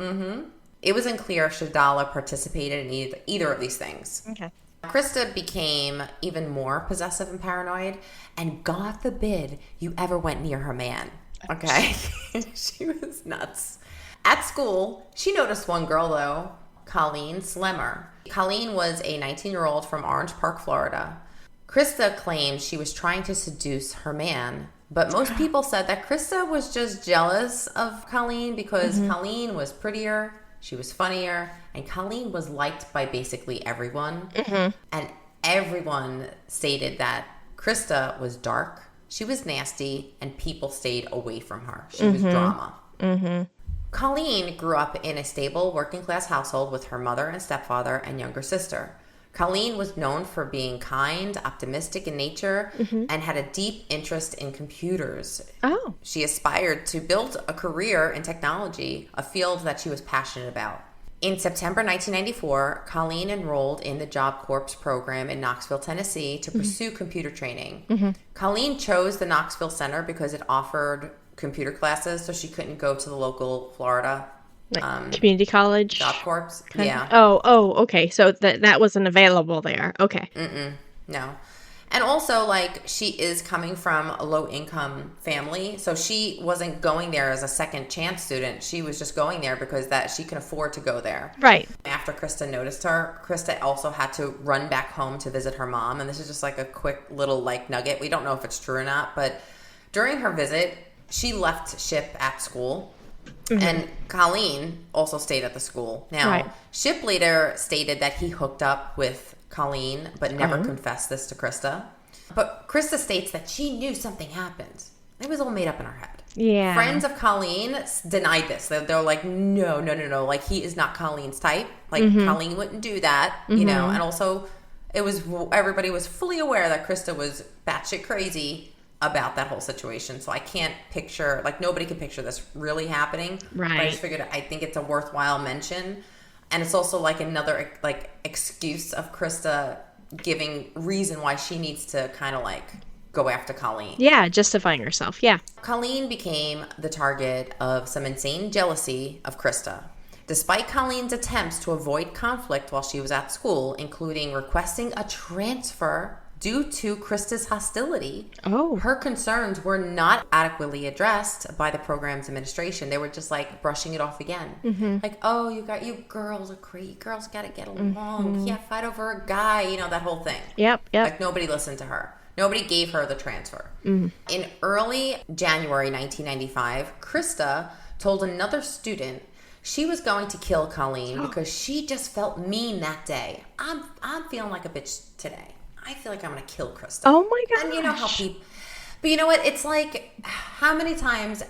It was unclear if Shadala participated in either of these things. Okay. Christa became even more possessive and paranoid, and God forbid you ever went near her man. Okay? She was nuts. At school, she noticed one girl, though, Colleen Slemmer. Colleen was a 19-year-old from Orange Park, Florida. Christa claimed she was trying to seduce her man, but most people said that Christa was just jealous of Colleen because Colleen was prettier, she was funnier, and Colleen was liked by basically everyone. And everyone stated that Christa was dark, she was nasty, and people stayed away from her. She was drama. Colleen grew up in a stable working-class household with her mother and stepfather and younger sister. Colleen was known for being kind, optimistic in nature, and had a deep interest in computers. Oh. She aspired to build a career in technology, a field that she was passionate about. In September 1994, Colleen enrolled in the Job Corps program in Knoxville, Tennessee to pursue computer training. Colleen chose the Knoxville Center because it offered computer classes, so she couldn't go to the local Florida community college? Job Corps. Yeah. Oh, okay. So that wasn't available there. Okay. No. And also, like, she is coming from a low-income family, so she wasn't going there as a second chance student. She was just going there because that she can afford to go there. Right. After Christa noticed her, Christa also had to run back home to visit her mom, and this is just like a quick little, like, nugget. We don't know if it's true or not, but during her visit, she left Ship at school. And Colleen also stayed at the school. Now, Ship later stated that he hooked up with Colleen, but never confessed this to Christa. But Christa states that she knew something happened. It was all made up in her head. Yeah. Friends of Colleen denied this. They're like, no. Like, he is not Colleen's type. Like, Colleen wouldn't do that, you know. And also, everybody was fully aware that Christa was batshit crazy about that whole situation. So I can't picture, like, nobody can picture this really happening. Right. But I just figured I think it's a worthwhile mention. And it's also like another, like, excuse of Christa giving reason why she needs to kind of, like, go after Colleen. Yeah, justifying herself. Yeah. Colleen became the target of some insane jealousy of Christa. Despite Colleen's attempts to avoid conflict while she was at school, including requesting a transfer due to Christa's hostility, her concerns were not adequately addressed by the program's administration. They were just like brushing it off again. Like, oh, you girls are great. You girls got to get along. You can't fight over a guy. You know, that whole thing. Yep. Like, nobody listened to her. Nobody gave her the transfer. In early January 1995, Christa told another student she was going to kill Colleen because she just felt mean that day. I'm feeling like a bitch today. I feel like I'm going to kill Christa. Oh my gosh. And you know how people... But you know what? It's like, how many times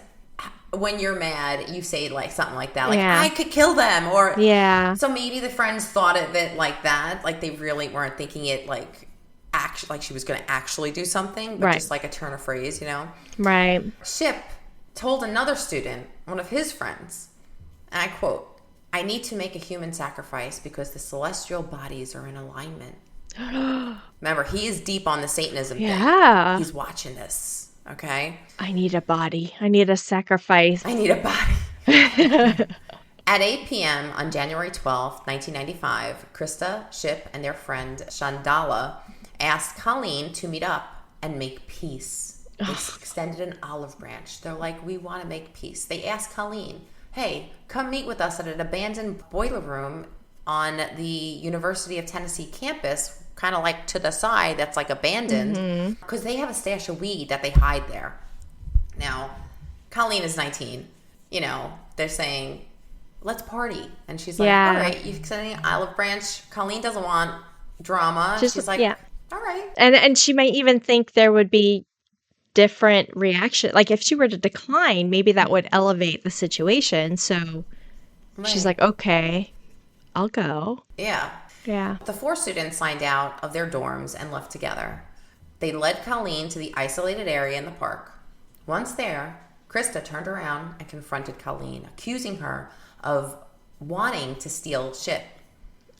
when you're mad, you say like something like that? Like, I could kill them. Or so maybe the friends thought of it like that. Like, they really weren't thinking it like she was going to actually do something. But just like a turn of phrase, you know? Right. Ship told another student, one of his friends, and I quote, "I need to make a human sacrifice because the celestial bodies are in alignment." Remember, he is deep on the Satanism thing. He's watching this, okay? I need a body. I need a sacrifice. I need a body. At 8 p.m. on January 12th, 1995, Christa, Ship, and their friend Chandala asked Colleen to meet up and make peace. They extended an olive branch. They're like, we want to make peace. They asked Colleen, hey, come meet with us at an abandoned boiler room on the University of Tennessee campus, kind of like to the side that's like abandoned, because they have a stash of weed that they hide there. Now, Colleen is 19. You know, they're saying, let's party. And she's like, all right, you're sending an olive branch. Colleen doesn't want drama. She's like, all right. And she might even think there would be different reaction. Like, if she were to decline, maybe that would elevate the situation. So she's like, okay, I'll go. Yeah. Yeah. The 4 students signed out of their dorms and left together. They led Colleen to the isolated area in the park. Once there, Christa turned around and confronted Colleen, accusing her of wanting to steal Ship.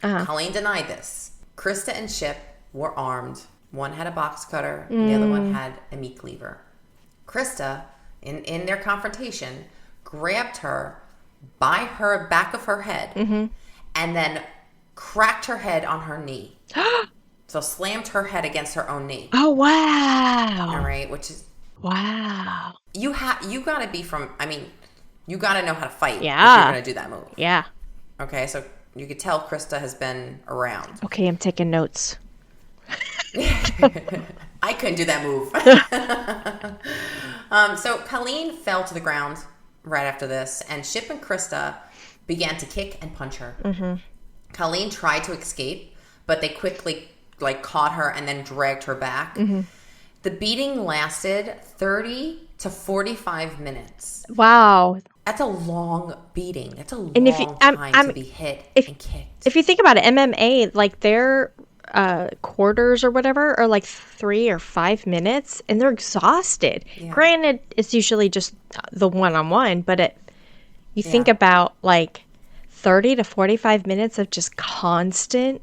Colleen denied this. Christa and Ship were armed. One had a box cutter, and the other one had a meat cleaver. Christa, in their confrontation, grabbed her by her back of her head and then cracked her head on her knee. So slammed her head against her own knee. Oh, wow. All right, which is... Wow. You got to be from... I mean, you got to know how to fight if you're going to do that move. Yeah. Okay, so you could tell Christa has been around. Okay, I'm taking notes. I couldn't do that move. So Colleen fell to the ground right after this, and Chip and Christa began to kick and punch her. Mm-hmm. Colleen tried to escape, but they quickly caught her and then dragged her back. Mm-hmm. The beating lasted 30 to 45 minutes. Wow. That's a long beating. That's a long time to be hit and kicked. If you think about it, MMA, their quarters or whatever are 3 or 5 minutes, and they're exhausted. Yeah. Granted, it's usually just the one-on-one, but you think about 30 to 45 minutes of just constant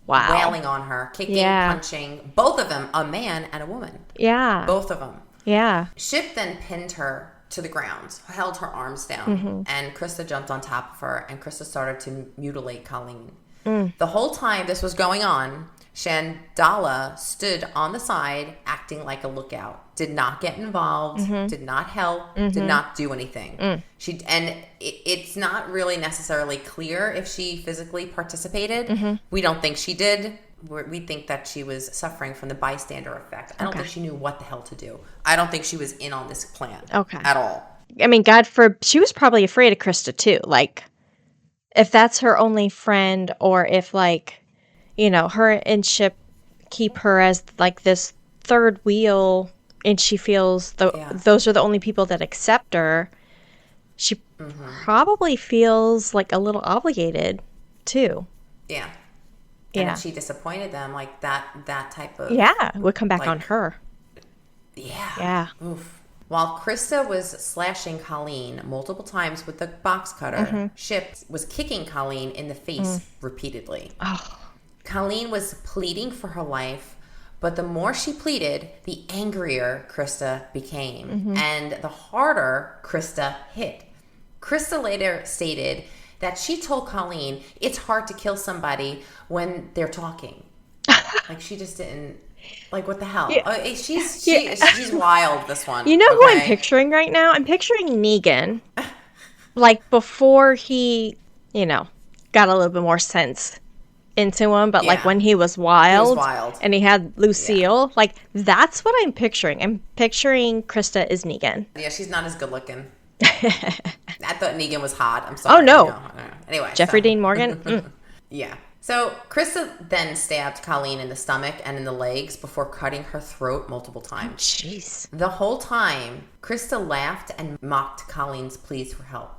wailing on her, kicking, punching, both of them, a man and a woman. Yeah. Both of them. Yeah. Chip then pinned her to the ground, held her arms down, and Christa jumped on top of her, and Christa started to mutilate Colleen. The whole time this was going on, Chandala stood on the side acting like a lookout, did not get involved, did not help, did not do anything. It's not really necessarily clear if she physically participated. We don't think she did. We think that she was suffering from the bystander effect. I don't think she knew what the hell to do. I don't think she was in on this plan at all. I mean, she was probably afraid of Christa too. If that's her only friend, or if her and Chip keep her as this third wheel, and she feels those are the only people that accept her, she probably feels a little obligated too. Yeah. And if she disappointed them, that type of... Yeah, would come back on her. Yeah. Yeah. Oof. While Christa was slashing Colleen multiple times with the box cutter, Chip was kicking Colleen in the face repeatedly. Oh. Colleen was pleading for her life, but the more she pleaded, the angrier Christa became, and the harder Christa hit. Christa later stated that she told Colleen it's hard to kill somebody when they're talking. She just didn't... what the hell? Yeah. She's wild, this one. You know who I'm picturing right now? I'm picturing Negan. Before he, got a little bit more sense into him, but when he was wild, and he had Lucille, that's what I'm picturing. I'm picturing Christa as Negan. Yeah, she's not as good looking. I thought Negan was hot. I'm sorry. Oh, no. Anyway. Jeffrey Dean Morgan? Yeah. So Christa then stabbed Colleen in the stomach and in the legs before cutting her throat multiple times. Jeez. The whole time, Christa laughed and mocked Colleen's pleas for help.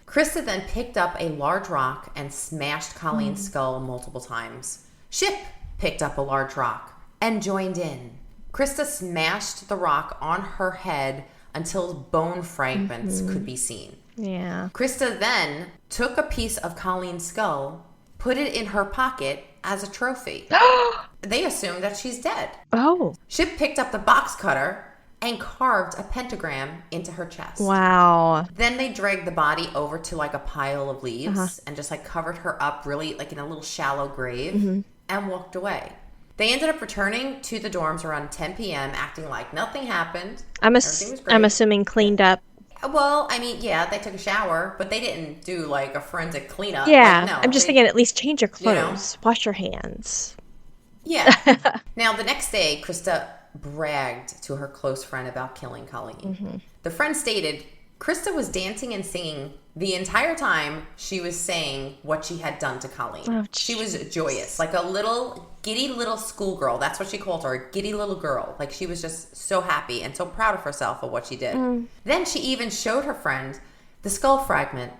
Christa then picked up a large rock and smashed Colleen's skull multiple times. Chip picked up a large rock and joined in. Christa smashed the rock on her head until bone fragments could be seen. Yeah. Christa then took a piece of Colleen's skull, put it in her pocket as a trophy. They assumed that she's dead. Oh. Chip picked up the box cutter and carved a pentagram into her chest. Wow. Then they dragged the body over to a pile of leaves and just covered her up really in a little shallow grave and walked away. They ended up returning to the dorms around 10 p.m. acting like nothing happened. I'm assuming cleaned up. Well, I mean, yeah, they took a shower, but they didn't do a forensic cleanup. Yeah, no, I'm just thinking at least change your clothes, wash your hands. Yeah. Now, the next day, Christa bragged to her close friend about killing Colleen. The friend stated Christa was dancing and singing the entire time she was saying what she had done to Colleen. Oh, she was joyous, like a little giddy little schoolgirl. That's what she called her, a giddy little girl. She was just so happy and so proud of herself of what she did. Then she even showed her friend the skull fragment,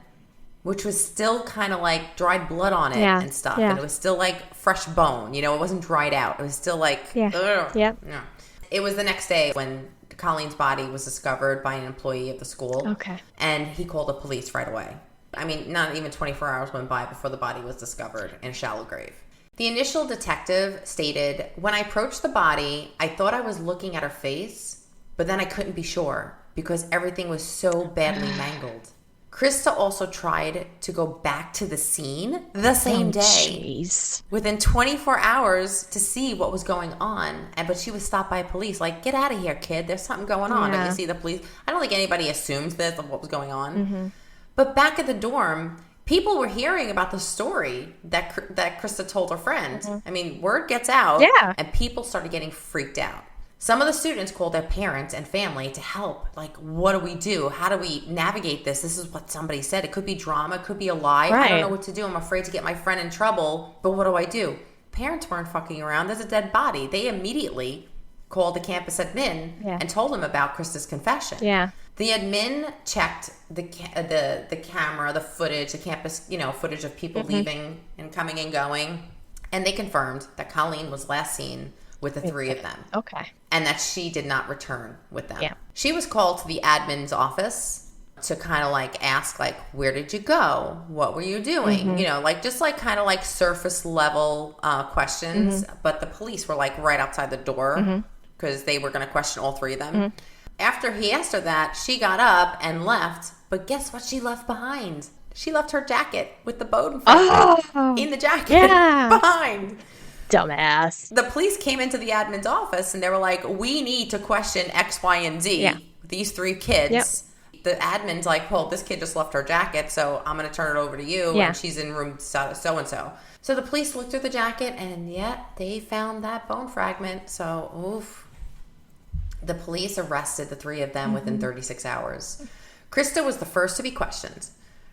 which was still kind of dried blood on it and stuff. And it was still fresh bone. It wasn't dried out. It was still It was the next day when Colleen's body was discovered by an employee of the school. Okay. And he called the police right away. I mean, not even 24 hours went by before the body was discovered in a shallow grave. The initial detective stated, "When I approached the body, I thought I was looking at her face, but then I couldn't be sure because everything was so badly mangled." Christa also tried to go back to the scene the same day, within 24 hours, to see what was going on. But she was stopped by police. Get out of here, kid. There's something going on. Don't you see the police? I don't think anybody assumed this of what was going on. But back at the dorm, people were hearing about the story that Christa told her friend. I mean, word gets out, and people started getting freaked out. Some of the students called their parents and family to help. Like, what do we do? How do we navigate this? This is what somebody said. It could be drama. It could be a lie. Right. I don't know what to do. I'm afraid to get my friend in trouble. But what do I do? Parents weren't fucking around. There's a dead body. They immediately called the campus admin and told them about Christa's confession. Yeah. The admin checked the camera, the footage, the campus, footage of people leaving and coming and going. And they confirmed that Colleen was last seen with the three of them. Okay. And that she did not return with them. Yeah. She was called to the admin's office to kind of like ask, like, where did you go? What were you doing? Just kind of surface level questions. But the police were like right outside the door because they were going to question all three of them. After he asked her that, she got up and left. But guess what she left behind? She left her jacket with the bone in the jacket behind. Dumbass. The police came into the admin's office and they were like, we need to question X, Y, and Z. Yeah. These three kids. Yep. The admin's like, well, this kid just left her jacket, so I'm going to turn it over to you. Yeah. And she's in room so-and-so. So the police looked through the jacket and, they found that bone fragment. So, oof. The police arrested the three of them within 36 hours. Christa was the first to be questioned.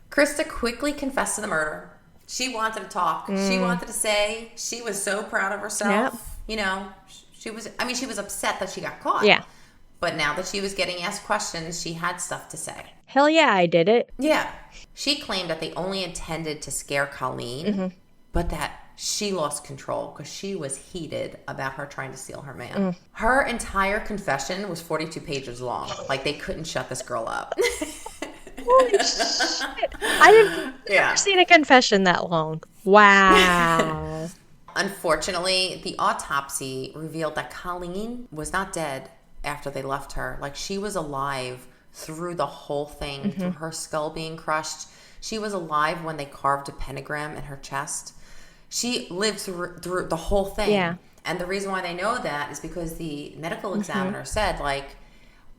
Christa quickly confessed to the murder. She wanted to talk. She wanted to say she was so proud of herself. Yep. She was upset that she got caught. Yeah. But now that she was getting asked questions, she had stuff to say. Hell yeah, I did it. Yeah. She claimed that they only intended to scare Colleen, but that she lost control because she was heated about her trying to steal her man. Her entire confession was 42 pages long. Like, they couldn't shut this girl up. Holy shit. I've never seen a confession that long. Wow. Unfortunately, the autopsy revealed that Colleen was not dead after they left her. Like, she was alive through the whole thing, through her skull being crushed. She was alive when they carved a pentagram in her chest. She lived through the whole thing. Yeah. And the reason why they know that is because the medical examiner said, like,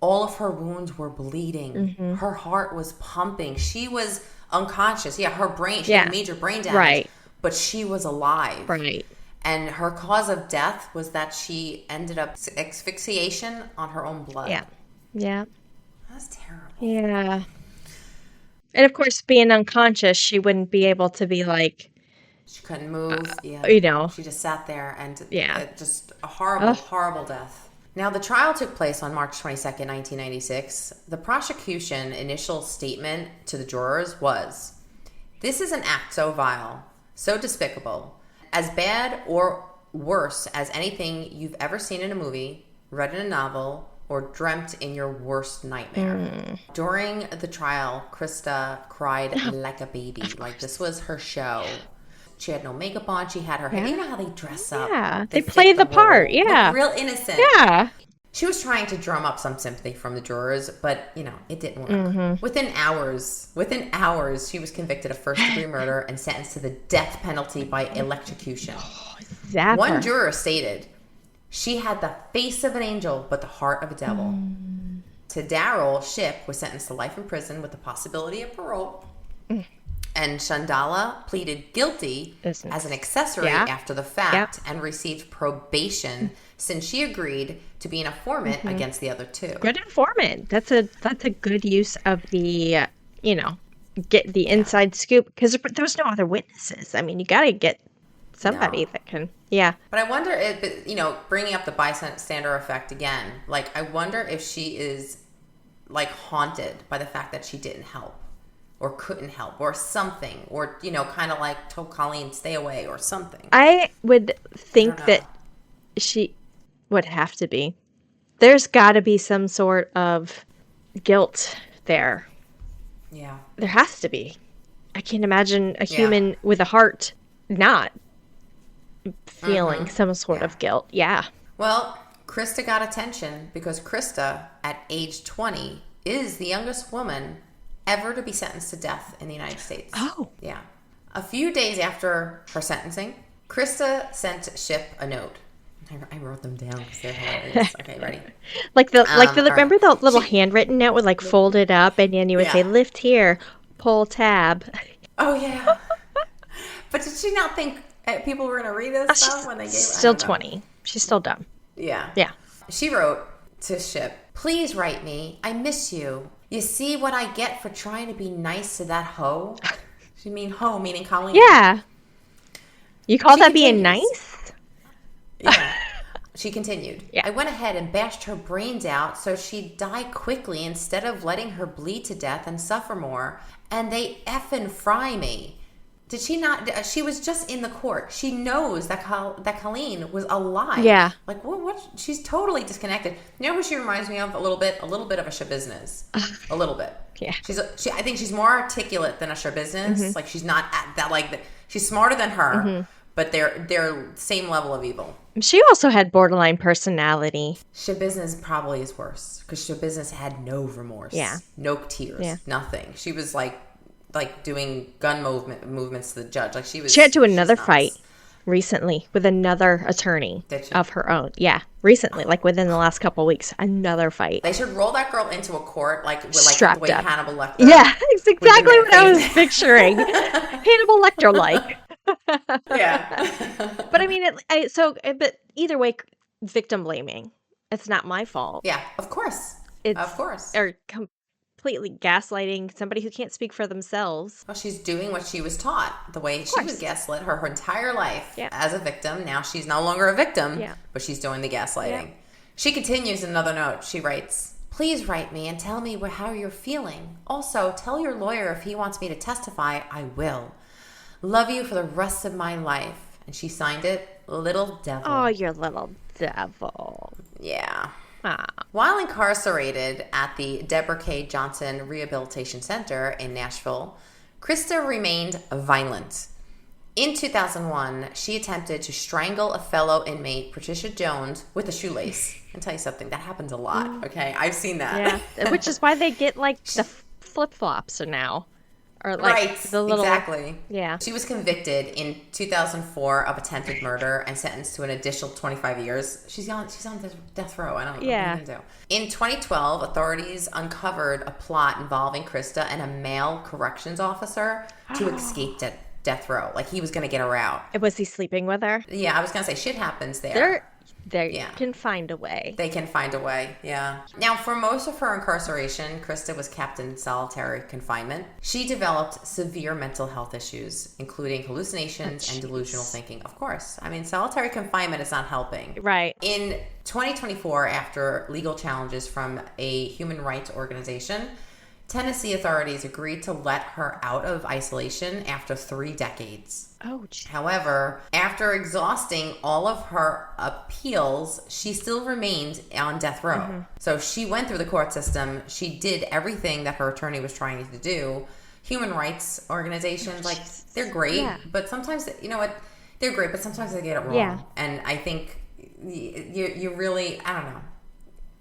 all of her wounds were bleeding. Her heart was pumping. She was unconscious. Yeah, her brain, she had major brain damage. Right. But she was alive. Right. And her cause of death was that she ended up asphyxiation on her own blood. Yeah. Yeah. That's terrible. Yeah. And of course, being unconscious, she wouldn't be able to be like... She couldn't move. She just sat there and just a horrible, horrible death. Now, the trial took place on March 22nd, 1996. The prosecution initial statement to the jurors was, "This is an act so vile, so despicable, as bad or worse as anything you've ever seen in a movie, read in a novel, or dreamt in your worst nightmare." During the trial, Christa cried like a baby. Like, this was her show. She had no makeup on. She had her hair. You know how they dress up? Yeah, they play the part. Yeah. Look real innocent. Yeah. She was trying to drum up some sympathy from the jurors, but, it didn't work. Within hours, she was convicted of first-degree murder and sentenced to the death penalty by electrocution. Zapper. One juror stated, "She had the face of an angel, but the heart of a devil." Daryl Shipp was sentenced to life in prison with the possibility of parole. And Shandala pleaded guilty as an accessory after the fact and received probation since she agreed to be an informant against the other two. Good informant. That's a good use of the, get the inside scoop, because there was no other witnesses. I mean, you got to get somebody that can, But I wonder if, bringing up the bystander effect again, like, I wonder if she is, like, haunted by the fact that she didn't help. Or couldn't help, or something, or, kind of like told Colleen, stay away, or something. I would think that she would have to be. There's got to be some sort of guilt there. Yeah. There has to be. I can't imagine a human with a heart not feeling some sort of guilt. Yeah. Well, Christa got attention because Christa, at age 20, is the youngest woman ever to be sentenced to death in the United States. Oh. Yeah. A few days after her sentencing, Christa sent Shipp a note. I wrote them down because they're hilarious. Okay, ready? Remember the little handwritten note would fold it up and then you would say, lift here, pull tab. Oh, yeah. But did she not think people were going to read this stuff when they gave She's still 20. She's still dumb. Yeah. Yeah. She wrote to Ship, "Please write me. I miss you. You see what I get for trying to be nice to that hoe?" She mean hoe, meaning Colleen. Yeah. You call She that being continues. nice? Yeah. She continued, Yeah. "I went ahead and bashed her brains out so she'd die quickly instead of letting her bleed to death and suffer more. And they effing fry me." Did she not? She was just in the court. She knows that Colleen was alive. Yeah. Like, what? She's totally disconnected. You know who she reminds me of? A little bit of a shabusiness. A little bit. Yeah. I think she's more articulate than a shabusiness. Like, she's not at that, like, she's smarter than her, but they're same level of evil. She also had borderline personality. Shabusiness probably is worse because Shabusiness had no remorse. Yeah. No tears. Nothing. She was like doing gun movements to the judge. Like, she had to another fight recently with another attorney of her own. Yeah, recently, like within the last couple of weeks, another fight. They should roll that girl into a court like strapped the way up. Hannibal Lecter. Yeah, it's exactly what I was picturing. Hannibal Lecter like. Yeah. But I mean, but either way, victim blaming. It's not my fault. Yeah, of course. Of course. Or completely gaslighting somebody who can't speak for themselves. Well, she's doing what she was taught. The way she was gaslit her entire life as a victim. Now she's no longer a victim, but she's doing the gaslighting. Yeah. She continues in another note. She writes, "Please write me and tell me how you're feeling. Also, tell your lawyer if he wants me to testify, I will. Love you for the rest of my life." And she signed it, Little Devil. Oh, your little devil. Yeah. Ah. While incarcerated at the Deborah K. Johnson Rehabilitation Center in Nashville, Christa remained violent. In 2001, she attempted to strangle a fellow inmate, Patricia Jones, with a shoelace. I'll tell you something, that happens a lot, okay? I've seen that. Yeah, which is why they get, like, the flip-flops now. Or like the little, exactly. Yeah. She was convicted in 2004 of attempted murder and sentenced to an additional 25 years. She's on death row. I don't know what you can do. In 2012, authorities uncovered a plot involving Christa and a male corrections officer to escape death row. Like, he was going to get her out. Was he sleeping with her? Yeah, I was going to say, shit happens there. They can find a way. They can find a way, yeah. Now, for most of her incarceration, Christa was kept in solitary confinement. She developed severe mental health issues, including hallucinations and delusional thinking. Of course. I mean, solitary confinement is not helping. Right. In 2024, after legal challenges from a human rights organization, Tennessee authorities agreed to let her out of isolation after 3 decades. Oh, geez. However, after exhausting all of her appeals, she still remained on death row. Mm-hmm. So she went through the court system. She did everything that her attorney was trying to do. Human rights organizations, they're great, but sometimes, you know what, they're great, but sometimes they get it wrong. Yeah. And I think you really, I don't know.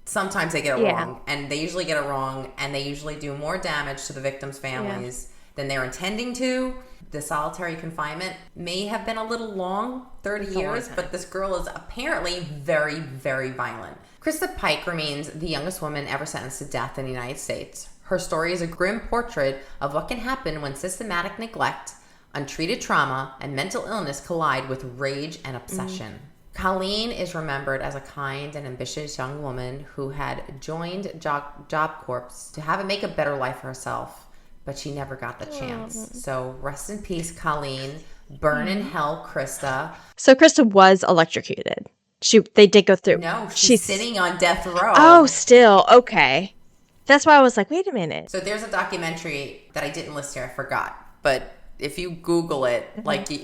Sometimes they get it wrong, and they usually get it wrong, and they usually do more damage to the victims' families than they're intending to. The solitary confinement may have been a little long, 30 years, but this girl is apparently very, very violent. Christa Pike remains the youngest woman ever sentenced to death in the United States. Her story is a grim portrait of what can happen when systematic neglect, untreated trauma, and mental illness collide with rage and obsession. Colleen is remembered as a kind and ambitious young woman who had joined Job Corps to make a better life for herself, but she never got the chance. So rest in peace, Colleen. Burn in hell, Christa. So Christa was electrocuted. They did go through. No, she's sitting on death row. Oh, still. Okay. That's why I was like, wait a minute. So there's a documentary that I didn't list here. I forgot. But if you Google it,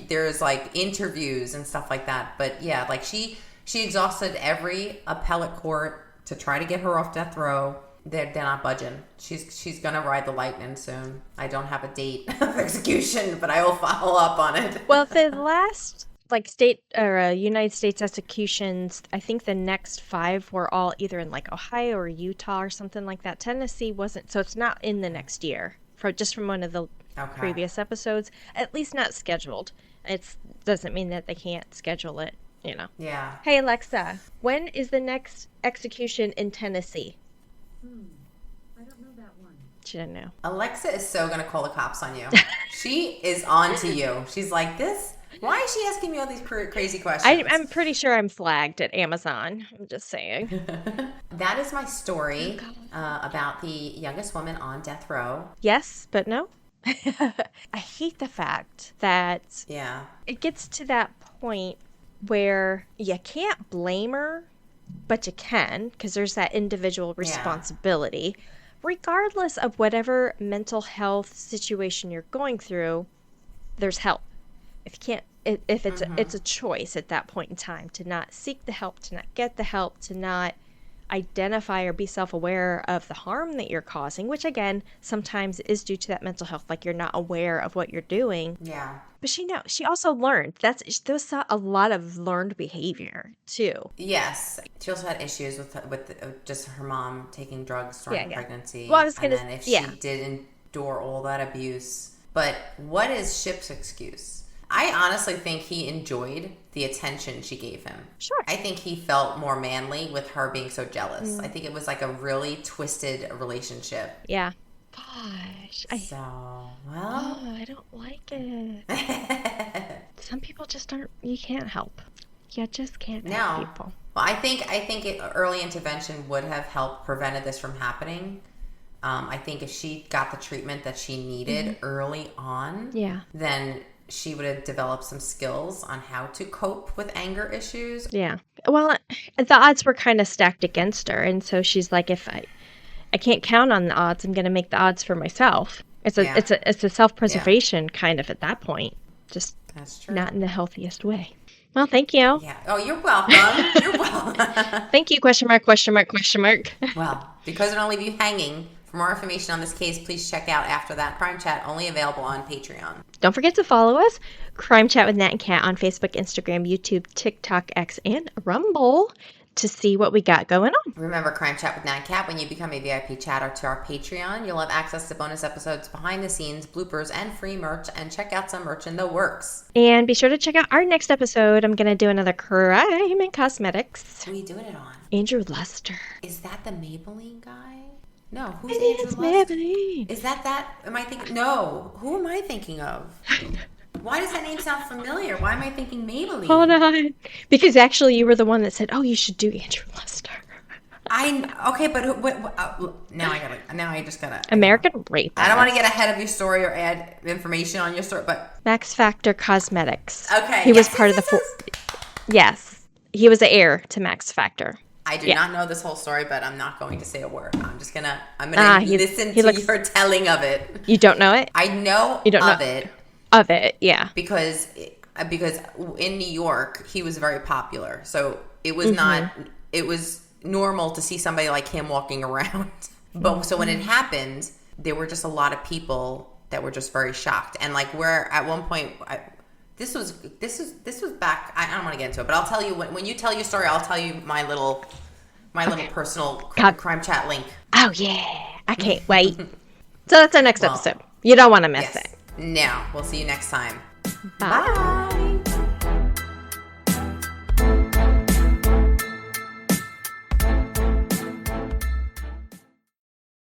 there's interviews and stuff like that. But yeah, she exhausted every appellate court to try to get her off death row. They're not budging. She's gonna ride the lightning soon. I don't have a date of execution, but I will follow up on it. Well, the last state or United States executions, I think the next 5 were all either in Ohio or Utah or something like that. Tennessee wasn't, so it's not in the next year. From one of the previous episodes, at least not scheduled. It doesn't mean that they can't schedule it, Yeah. Hey Alexa, when is the next execution in Tennessee? I don't know that one. She didn't know. Alexa is so gonna call the cops on you. She is on to you. She's like, this. Why is she asking me all these crazy questions? I'm pretty sure I'm flagged at Amazon. I'm just saying. That is my story about the youngest woman on death row. Yes, but no. I hate the fact that it gets to that point where you can't blame her, but you can, because there's that individual responsibility. Regardless of whatever mental health situation you're going through, there's help. If you can't, if it's a choice at that point in time to not seek the help, to not get the help, to not identify or be self-aware of the harm that you're causing, which again sometimes is due to that mental health, like you're not aware of what you're doing. Yeah. But she also learned. There was a lot of learned behavior too. Yes, she also had issues with just her mom taking drugs during pregnancy. Well, I was gonna, and then if she did endure all that abuse, but what is Ship's excuse? I honestly think he enjoyed the attention she gave him. Sure. I think he felt more manly with her being so jealous. I think it was like a really twisted relationship. Yeah. Gosh. I don't like it. Some people just aren't, you can't help. You just can't help people. Well, I think early intervention would have helped prevented this from happening. I think if she got the treatment that she needed early on, then she would have developed some skills on how to cope with anger issues. Yeah. Well, the odds were kind of stacked against her. And so she's like, if I can't count on the odds, I'm going to make the odds for myself. It's a self-preservation kind of at that point. Just not in the healthiest way. Well, thank you. Yeah. Oh, you're welcome. You're welcome. Thank you, question mark, question mark, question mark. Well, because I don't leave you hanging, for more information on this case, please check out After That Crime Chat, only available on Patreon. Don't forget to follow us, Crime Chat with Nat and Kat on Facebook, Instagram, YouTube, TikTok, X, and Rumble to see what we got going on. Remember Crime Chat with Nat and Kat, when you become a VIP chatter to our Patreon, you'll have access to bonus episodes, behind the scenes, bloopers, and free merch, and check out some merch in the works. And be sure to check out our next episode. I'm going to do another crime and cosmetics. Who are you doing it on? Andrew Lester. Is that the Maybelline guy? No, who's Andrew Lester? Maybelline. Is that? Am I thinking? No, who am I thinking of? Why does that name sound familiar? Why am I thinking Maybelline? Hold on, because actually you were the one that said, "Oh, you should do Andrew Lester." Okay, but now I just gotta American Rape. I don't want to get ahead of your story or add information on your story, but Max Factor Cosmetics. Okay, he was part of the. Yes, he was the heir to Max Factor. I do not know this whole story, but I'm not going to say a word. I'm gonna listen to your telling of it. You don't know it? I know it. Of it, yeah. Because in New York, he was very popular. So it was it was normal to see somebody like him walking around. But so when it happened, there were just a lot of people that were just very shocked. And like where at one point, this was back, I don't want to get into it, but I'll tell you when you tell your story, I'll tell you my little personal crime chat link. Oh yeah. I can't wait. So that's our next episode. You don't want to miss it. Now, we'll see you next time. Bye.